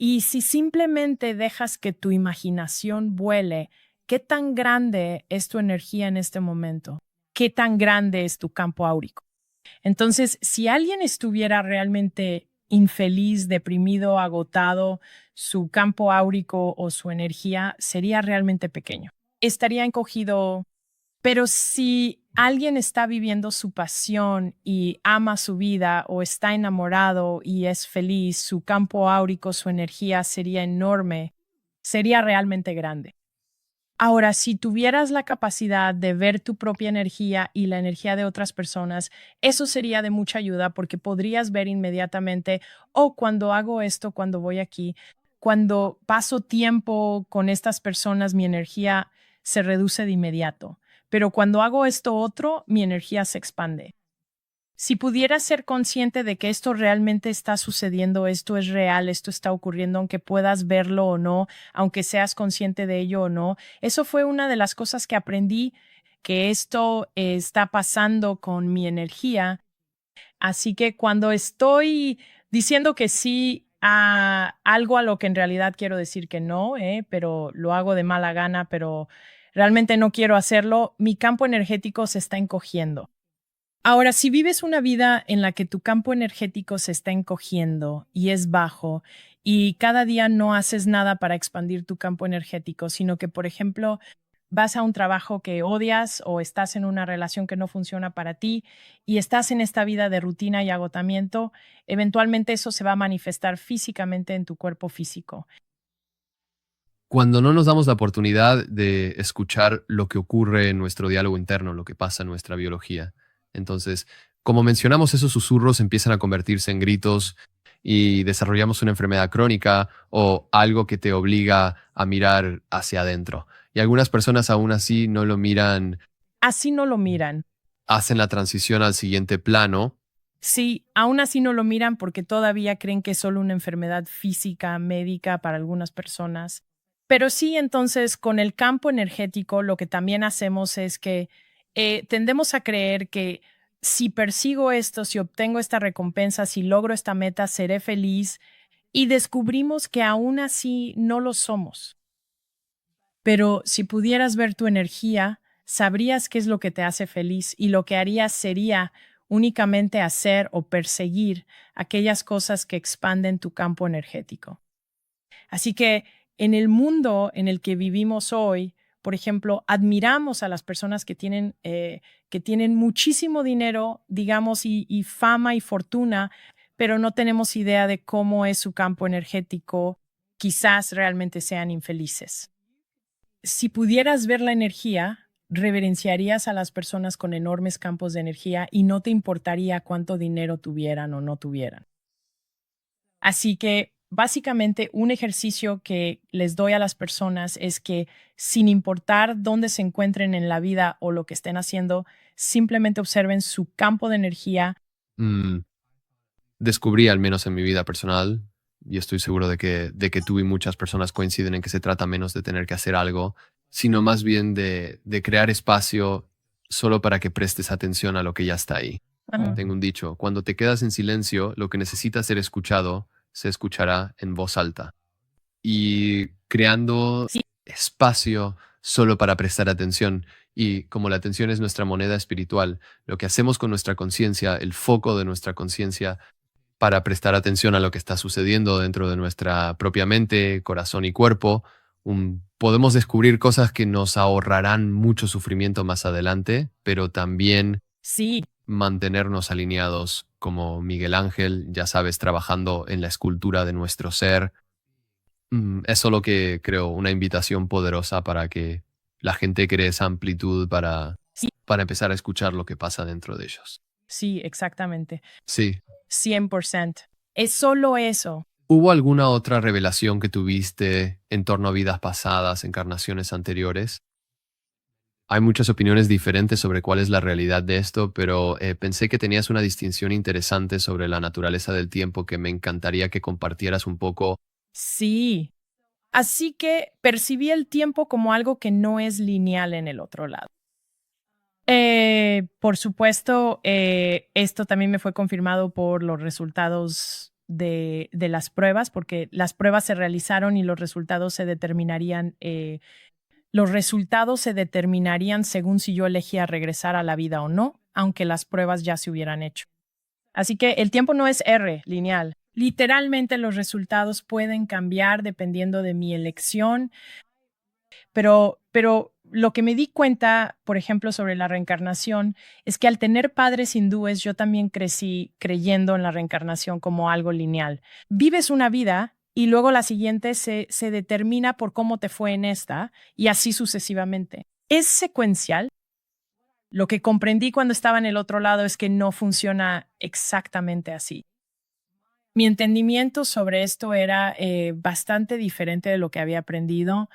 y si simplemente dejas que tu imaginación vuele, ¿qué tan grande es tu energía en este momento? ¿Qué tan grande es tu campo áurico? Entonces, si alguien estuviera realmente infeliz, deprimido, agotado, su campo áurico o su energía sería realmente pequeño. Estaría encogido, pero si alguien está viviendo su pasión y ama su vida o está enamorado y es feliz, su campo áurico, su energía sería enorme, sería realmente grande. Ahora, si tuvieras la capacidad de ver tu propia energía y la energía de otras personas, eso sería de mucha ayuda porque podrías ver inmediatamente, oh, cuando hago esto, cuando voy aquí, cuando paso tiempo con estas personas, mi energía se reduce de inmediato. Pero cuando hago esto otro, mi energía se expande. Si pudieras ser consciente de que esto realmente está sucediendo, esto es real, esto está ocurriendo, aunque puedas verlo o no, aunque seas consciente de ello o no, eso fue una de las cosas que aprendí, que esto está pasando con mi energía. Así que cuando estoy diciendo que sí a algo a lo que en realidad quiero decir que no, pero lo hago de mala gana, pero realmente no quiero hacerlo, mi campo energético se está encogiendo. Ahora, si vives una vida en la que tu campo energético se está encogiendo y es bajo y cada día no haces nada para expandir tu campo energético, sino que, por ejemplo, vas a un trabajo que odias o estás en una relación que no funciona para ti y estás en esta vida de rutina y agotamiento, eventualmente eso se va a manifestar físicamente en tu cuerpo físico. Cuando no nos damos la oportunidad de escuchar lo que ocurre en nuestro diálogo interno, lo que pasa en nuestra biología. Entonces, como mencionamos, esos susurros empiezan a convertirse en gritos y desarrollamos una enfermedad crónica o algo que te obliga a mirar hacia adentro. Y algunas personas aún así no lo miran, Así no lo miran. hacen la transición al siguiente plano. Sí, aún así no lo miran porque todavía creen que es solo una enfermedad física, médica para algunas personas. Pero sí, entonces, con el campo energético, lo que también hacemos es que tendemos a creer que si persigo esto, si obtengo esta recompensa, si logro esta meta, seré feliz. Y descubrimos que aún así no lo somos. Pero si pudieras ver tu energía, sabrías qué es lo que te hace feliz y lo que harías sería únicamente hacer o perseguir aquellas cosas que expanden tu campo energético. Así que en el mundo en el que vivimos hoy, por ejemplo, admiramos a las personas que tienen muchísimo dinero, digamos, y fama y fortuna, pero no tenemos idea de cómo es su campo energético. Quizás realmente sean infelices. Si pudieras ver la energía, reverenciarías a las personas con enormes campos de energía y no te importaría cuánto dinero tuvieran o no tuvieran. Así que básicamente un ejercicio que les doy a las personas es que sin importar dónde se encuentren en la vida o lo que estén haciendo, simplemente observen su campo de energía. mm, Descubrí, al menos en mi vida personal, y estoy seguro de que tú y muchas personas coinciden en que se trata menos de tener que hacer algo, sino más bien de crear espacio solo para que prestes atención a lo que ya está ahí. Ajá. Tengo un dicho, cuando te quedas en silencio, lo que necesita ser escuchado se escuchará en voz alta. Y creando Sí, espacio solo para prestar atención. Y como la atención es nuestra moneda espiritual, lo que hacemos con nuestra conciencia, el foco de nuestra conciencia, para prestar atención a lo que está sucediendo dentro de nuestra propia mente, corazón y cuerpo, podemos descubrir cosas que nos ahorrarán mucho sufrimiento más adelante, pero también sí, mantenernos alineados como Miguel Ángel, ya sabes, trabajando en la escultura de nuestro ser. Es solo que creo una invitación poderosa para que la gente cree esa amplitud sí, para empezar a escuchar lo que pasa dentro de ellos. sí, exactamente. Sí. 100%. Es solo eso. ¿Hubo alguna otra revelación que tuviste en torno a vidas pasadas, encarnaciones anteriores? Hay muchas opiniones diferentes sobre cuál es la realidad de esto, pero pensé que tenías una distinción interesante sobre la naturaleza del tiempo que me encantaría que compartieras un poco. Sí. Así que percibí el tiempo como algo que no es lineal en el otro lado. Por supuesto, esto también me fue confirmado por los resultados de las pruebas, porque las pruebas se realizaron y los resultados se determinarían según si yo elegía regresar a la vida o no, aunque las pruebas ya se hubieran hecho. Así que el tiempo no es R, lineal. Literalmente los resultados pueden cambiar dependiendo de mi elección, pero lo que me di cuenta, por ejemplo, sobre la reencarnación, es que al tener padres hindúes, yo también crecí creyendo en la reencarnación como algo lineal. Vives una vida y luego la siguiente se determina por cómo te fue en esta y así sucesivamente. Es secuencial. Lo que comprendí cuando estaba en el otro lado es que no funciona exactamente así. Mi entendimiento sobre esto era bastante diferente de lo que había aprendido.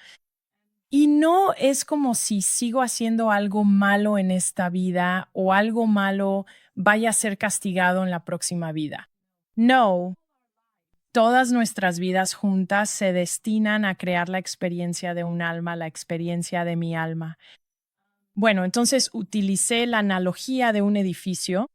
Y no es como si sigo haciendo algo malo en esta vida o algo malo vaya a ser castigado en la próxima vida. No, todas nuestras vidas juntas se destinan a crear la experiencia de un alma, la experiencia de mi alma. Bueno, entonces utilicé la analogía de un edificio,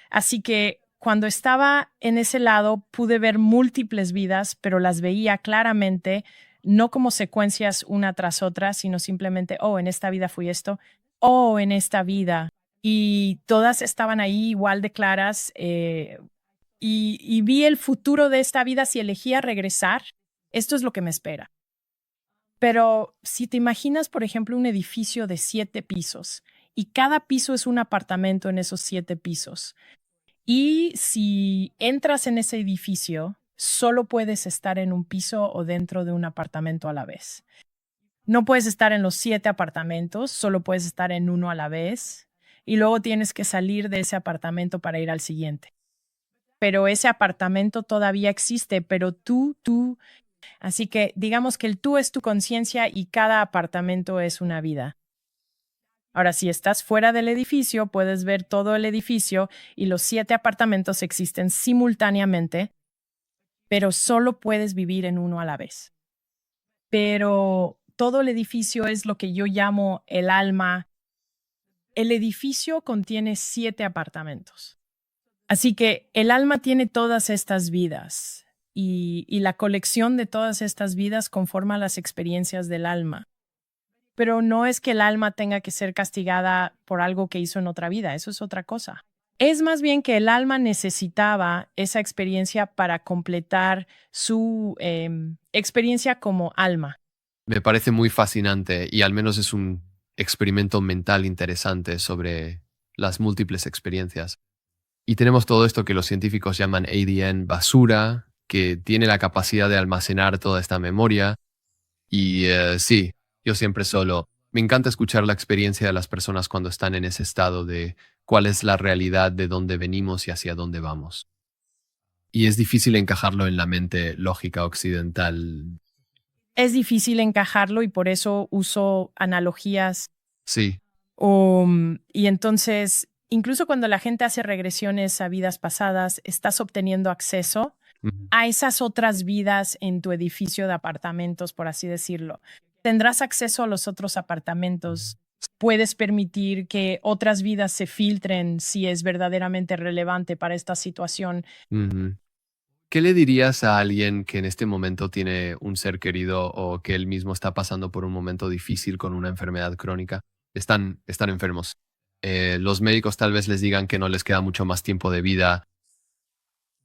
así que cuando estaba en ese lado pude ver múltiples vidas, pero las veía claramente, no como secuencias una tras otra, sino simplemente, oh, en esta vida fui esto, oh, en esta vida. Y todas estaban ahí igual de claras y vi el futuro de esta vida si elegía regresar. Esto es lo que me espera. Pero si te imaginas, por ejemplo, un edificio de 7 pisos y cada piso es un apartamento en esos 7 pisos. Y si entras en ese edificio, solo puedes estar en un piso o dentro de un apartamento a la vez. No puedes estar en los 7 apartamentos, solo puedes estar en uno a la vez. Y luego tienes que salir de ese apartamento para ir al siguiente. Pero ese apartamento todavía existe, pero tú. Así que digamos que el tú es tu conciencia y cada apartamento es una vida. Ahora, si estás fuera del edificio, puedes ver todo el edificio y los 7 apartamentos existen simultáneamente, pero solo puedes vivir en uno a la vez. Pero todo el edificio es lo que yo llamo el alma. El edificio contiene 7 apartamentos. Así que el alma tiene todas estas vidas y la colección de todas estas vidas conforma las experiencias del alma. Pero no es que el alma tenga que ser castigada por algo que hizo en otra vida, eso es otra cosa. Es más bien que el alma necesitaba esa experiencia para completar su experiencia como alma. Me parece muy fascinante y al menos es un experimento mental interesante sobre las múltiples experiencias. Y tenemos todo esto que los científicos llaman ADN basura, que tiene la capacidad de almacenar toda esta memoria. Y sí, yo siempre solo. Me encanta escuchar la experiencia de las personas cuando están en ese estado de cuál es la realidad de dónde venimos y hacia dónde vamos. Y es difícil encajarlo en la mente lógica occidental. Es difícil encajarlo y por eso uso analogías. Sí. Y entonces, incluso cuando la gente hace regresiones a vidas pasadas, estás obteniendo acceso Ujú. a esas otras vidas en tu edificio de apartamentos, por así decirlo. Tendrás acceso a los otros apartamentos. Puedes permitir que otras vidas se filtren si es verdaderamente relevante para esta situación. Ujú. ¿Qué le dirías a alguien que en este momento tiene un ser querido o que él mismo está pasando por un momento difícil con una enfermedad crónica? Están enfermos. Los médicos tal vez les digan que no les queda mucho más tiempo de vida.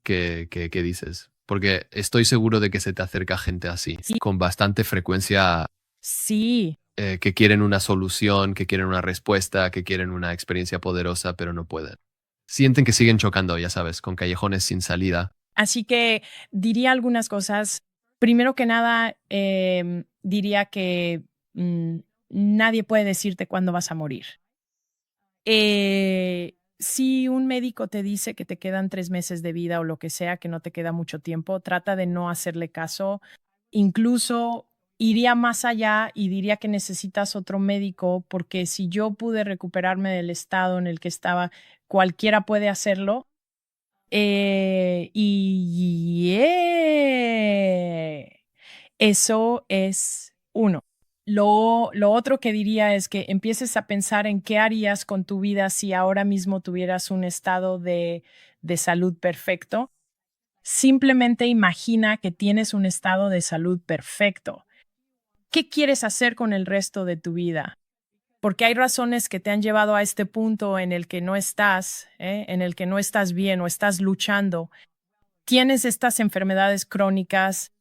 ¿Qué dices? Porque estoy seguro de que se te acerca gente así, Sí, con bastante frecuencia, sí, que quieren una solución, que quieren una respuesta, que quieren una experiencia poderosa, pero no pueden. Sienten que siguen chocando, ya sabes, con callejones sin salida. así que diría algunas cosas. Primero que nada, diría que nadie puede decirte cuándo vas a morir. Si un médico te dice que te quedan 3 meses de vida o lo que sea, que no te queda mucho tiempo, trata de no hacerle caso. Incluso iría más allá y diría que necesitas otro médico porque si yo pude recuperarme del estado en el que estaba, cualquiera puede hacerlo. Eso es uno. Lo otro que diría es que empieces a pensar en qué harías con tu vida si ahora mismo tuvieras un estado de salud perfecto. Simplemente imagina que tienes un estado de salud perfecto. ¿Qué quieres hacer con el resto de tu vida? Porque hay razones que te han llevado a este punto en el que no estás, en el que no estás bien o estás luchando. Tienes estas enfermedades crónicas.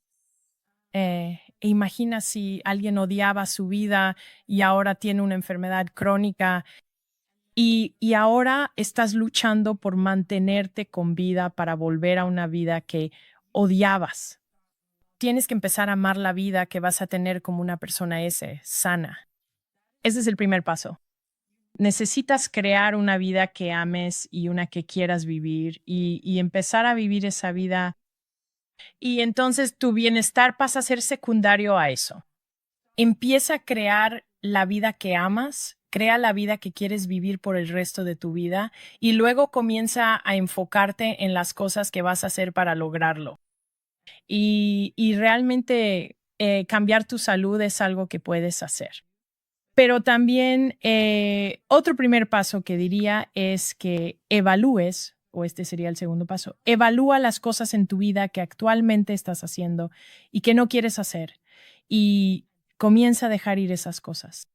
Imagina si alguien odiaba su vida y ahora tiene una enfermedad crónica y ahora estás luchando por mantenerte con vida para volver a una vida que odiabas. Tienes que empezar a amar la vida que vas a tener como una persona sana. Ese es el primer paso. Necesitas crear una vida que ames y una que quieras vivir y empezar a vivir esa vida. Y entonces tu bienestar pasa a ser secundario a eso. Empieza a crear la vida que amas, crea la vida que quieres vivir por el resto de tu vida y luego comienza a enfocarte en las cosas que vas a hacer para lograrlo. Y realmente cambiar tu salud es algo que puedes hacer. Pero también otro primer paso que diría es que evalúes, o este sería el segundo paso, evalúa las cosas en tu vida que actualmente estás haciendo y que no quieres hacer y comienza a dejar ir esas cosas.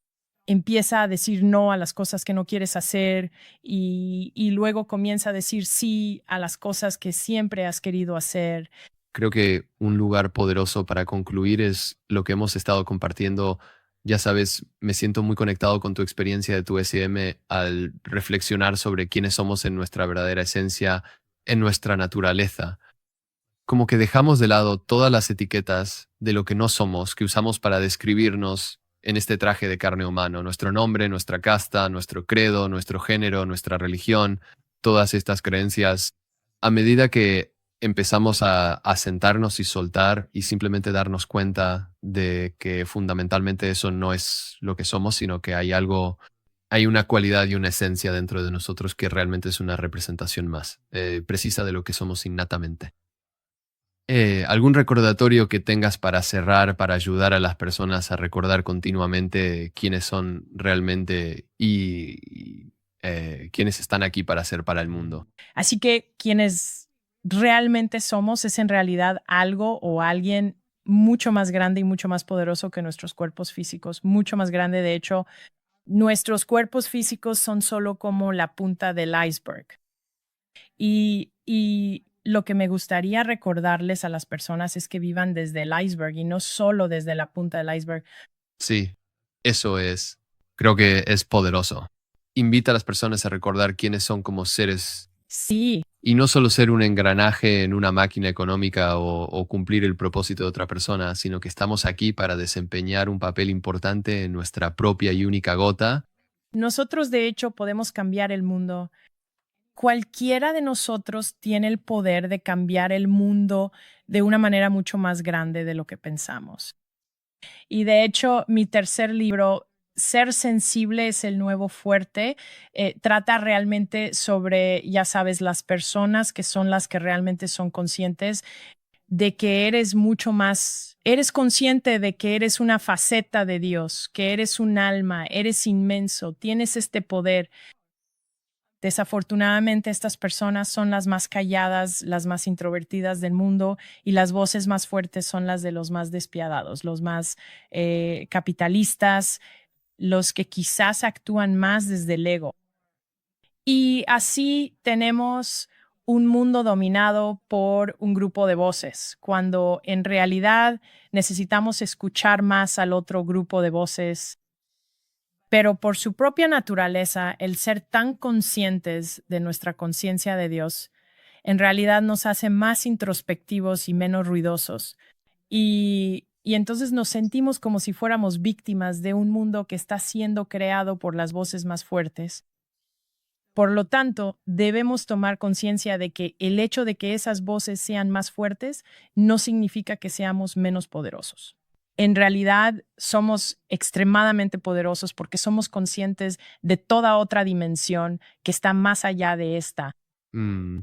Empieza a decir no a las cosas que no quieres hacer y luego comienza a decir sí a las cosas que siempre has querido hacer. Creo que un lugar poderoso para concluir es lo que hemos estado compartiendo. Ya sabes, me siento muy conectado con tu experiencia de tu SM al reflexionar sobre quiénes somos en nuestra verdadera esencia, en nuestra naturaleza. Como que dejamos de lado todas las etiquetas de lo que no somos que usamos para describirnos en este traje de carne humano, nuestro nombre, nuestra casta, nuestro credo, nuestro género, nuestra religión, todas estas creencias. A medida que empezamos a sentarnos y soltar y simplemente darnos cuenta de que fundamentalmente eso no es lo que somos, sino que hay algo, hay una cualidad y una esencia dentro de nosotros que realmente es una representación más precisa de lo que somos innatamente. ¿Algún recordatorio que tengas para cerrar, para ayudar a las personas a recordar continuamente quiénes son realmente y quiénes están aquí para ser para el mundo? Así que quienes realmente somos es en realidad algo o alguien mucho más grande y mucho más poderoso que nuestros cuerpos físicos, mucho más grande. De hecho, nuestros cuerpos físicos son solo como la punta del iceberg. Y lo que me gustaría recordarles a las personas es que vivan desde el iceberg y no solo desde la punta del iceberg. Sí, eso es. Creo que es poderoso. Invita a las personas a recordar quiénes son como seres Sí, y no solo ser un engranaje en una máquina económica o cumplir el propósito de otra persona, sino que estamos aquí para desempeñar un papel importante en nuestra propia y única gota. nosotros de hecho podemos cambiar el mundo. Cualquiera de nosotros tiene el poder de cambiar el mundo de una manera mucho más grande de lo que pensamos. Y de hecho, mi tercer libro, Ser sensible es el nuevo fuerte, trata realmente sobre, ya sabes, las personas que son las que realmente son conscientes de que eres mucho más, eres consciente de que eres una faceta de Dios, que eres un alma, eres inmenso, tienes este poder. Desafortunadamente, estas personas son las más calladas, las más introvertidas del mundo y las voces más fuertes son las de los más despiadados, los más capitalistas, los que quizás actúan más desde el ego. Y así tenemos un mundo dominado por un grupo de voces, cuando en realidad necesitamos escuchar más al otro grupo de voces, pero por su propia naturaleza, el ser tan conscientes de nuestra conciencia de Dios, en realidad nos hace más introspectivos y menos ruidosos. Y entonces nos sentimos como si fuéramos víctimas de un mundo que está siendo creado por las voces más fuertes. Por lo tanto, debemos tomar conciencia de que el hecho de que esas voces sean más fuertes no significa que seamos menos poderosos. En realidad, somos extremadamente poderosos porque somos conscientes de toda otra dimensión que está más allá de esta. Mm,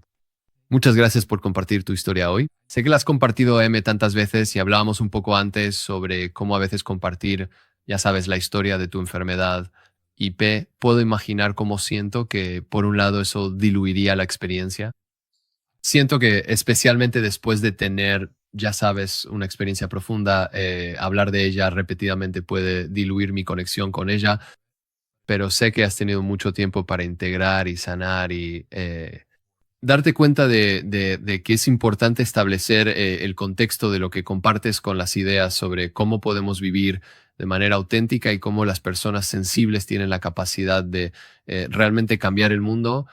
Muchas gracias por compartir tu historia hoy. Sé que la has compartido M tantas veces y hablábamos un poco antes sobre cómo a veces compartir, ya sabes, la historia de tu enfermedad. Y P, puedo imaginar cómo siento que por un lado eso diluiría la experiencia. Siento que especialmente después de tener, ya sabes, una experiencia profunda, hablar de ella repetidamente puede diluir mi conexión con ella, pero sé que has tenido mucho tiempo para integrar y sanar y darte cuenta de que es importante establecer el contexto de lo que compartes con las ideas sobre cómo podemos vivir de manera auténtica y cómo las personas sensibles tienen la capacidad de realmente cambiar el mundo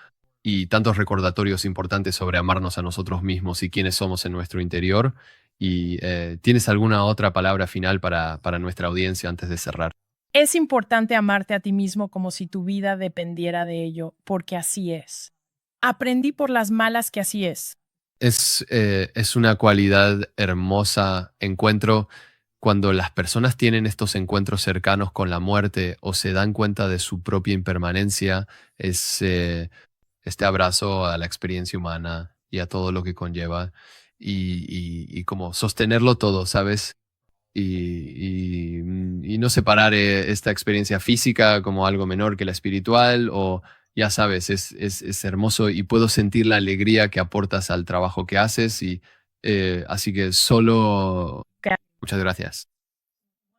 y tantos recordatorios importantes sobre amarnos a nosotros mismos y quiénes somos en nuestro interior. ¿Y tienes alguna otra palabra final para nuestra audiencia antes de cerrar? Es importante amarte a ti mismo como si tu vida dependiera de ello, porque así es. Aprendí por las malas que así es. Es una cualidad hermosa. Encuentro cuando las personas tienen estos encuentros cercanos con la muerte o se dan cuenta de su propia impermanencia, es este abrazo a la experiencia humana y a todo lo que conlleva y como sostenerlo todo, ¿sabes? Y no separar esta experiencia física como algo menor que la espiritual o ya sabes, es hermoso y puedo sentir la alegría que aportas al trabajo que haces y así que solo muchas gracias.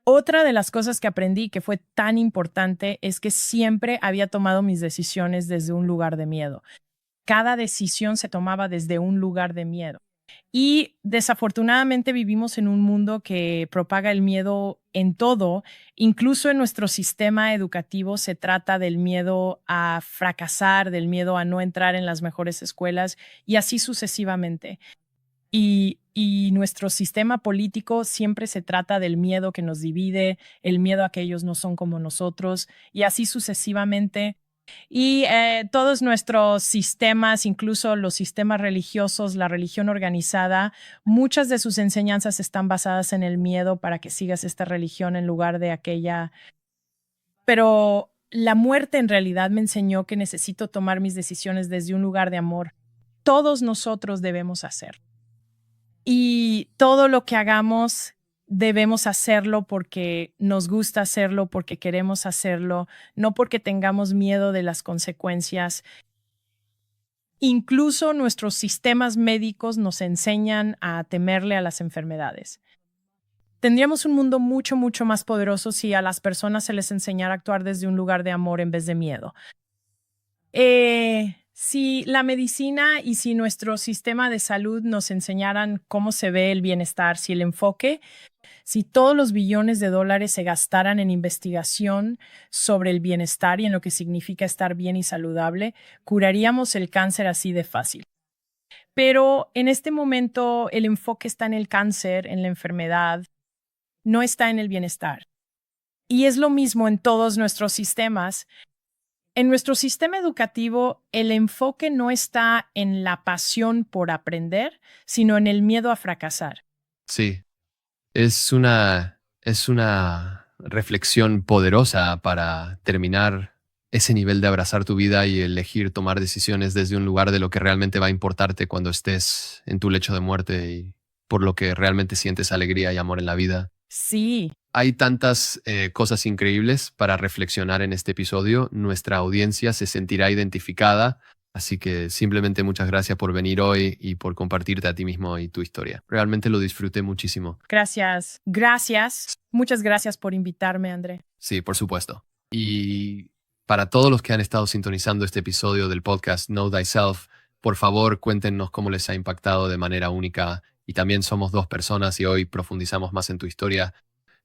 Otra de las cosas que aprendí que fue tan importante es que siempre había tomado mis decisiones desde un lugar de miedo. Cada decisión se tomaba desde un lugar de miedo. Y desafortunadamente vivimos en un mundo que propaga el miedo en todo, incluso en nuestro sistema educativo se trata del miedo a fracasar, del miedo a no entrar en las mejores escuelas y así sucesivamente. Y nuestro sistema político siempre se trata del miedo que nos divide, el miedo a que ellos no son como nosotros y así sucesivamente. Y todos nuestros sistemas, incluso los sistemas religiosos, la religión organizada, muchas de sus enseñanzas están basadas en el miedo para que sigas esta religión en lugar de aquella. Pero la muerte en realidad me enseñó que necesito tomar mis decisiones desde un lugar de amor. Todos nosotros debemos hacer. Y todo lo que hagamos debemos hacerlo porque nos gusta hacerlo, porque queremos hacerlo, no porque tengamos miedo de las consecuencias. Incluso nuestros sistemas médicos nos enseñan a temerle a las enfermedades. Tendríamos un mundo mucho, mucho más poderoso si a las personas se les enseñara a actuar desde un lugar de amor en vez de miedo. Si la medicina y si nuestro sistema de salud nos enseñaran cómo se ve el bienestar, si el enfoque, si todos los billones de dólares se gastaran en investigación sobre el bienestar y en lo que significa estar bien y saludable, curaríamos el cáncer así de fácil. Pero en este momento el enfoque está en el cáncer, en la enfermedad, no está en el bienestar. Y es lo mismo en todos nuestros sistemas. En nuestro sistema educativo, el enfoque no está en la pasión por aprender, sino en el miedo a fracasar. Sí, es una reflexión poderosa para terminar ese nivel de abrazar tu vida y elegir tomar decisiones desde un lugar de lo que realmente va a importarte cuando estés en tu lecho de muerte y por lo que realmente sientes alegría y amor en la vida. Sí. Hay tantas cosas increíbles para reflexionar en este episodio. Nuestra audiencia se sentirá identificada. Así que simplemente muchas gracias por venir hoy y por compartirte a ti mismo y tu historia. Realmente lo disfruté muchísimo. Gracias. Gracias. Muchas gracias por invitarme, André. Sí, por supuesto. Y para todos los que han estado sintonizando este episodio del podcast Know Thyself, por favor cuéntenos cómo les ha impactado de manera única. Y también somos dos personas y hoy profundizamos más en tu historia.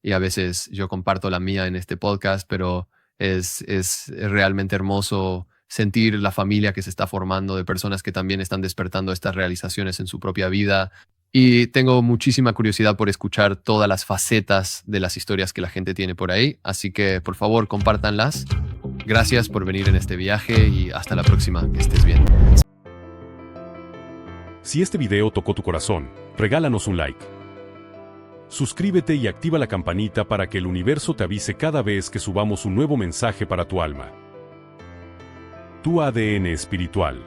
Y a veces yo comparto la mía en este podcast, pero es realmente hermoso sentir la familia que se está formando de personas que también están despertando estas realizaciones en su propia vida. Y tengo muchísima curiosidad por escuchar todas las facetas de las historias que la gente tiene por ahí. Así que, por favor, compártanlas. Gracias por venir en este viaje y hasta la próxima. Que estés bien. Si este video tocó tu corazón, regálanos un like. Suscríbete y activa la campanita para que el universo te avise cada vez que subamos un nuevo mensaje para tu alma. Tu ADN espiritual.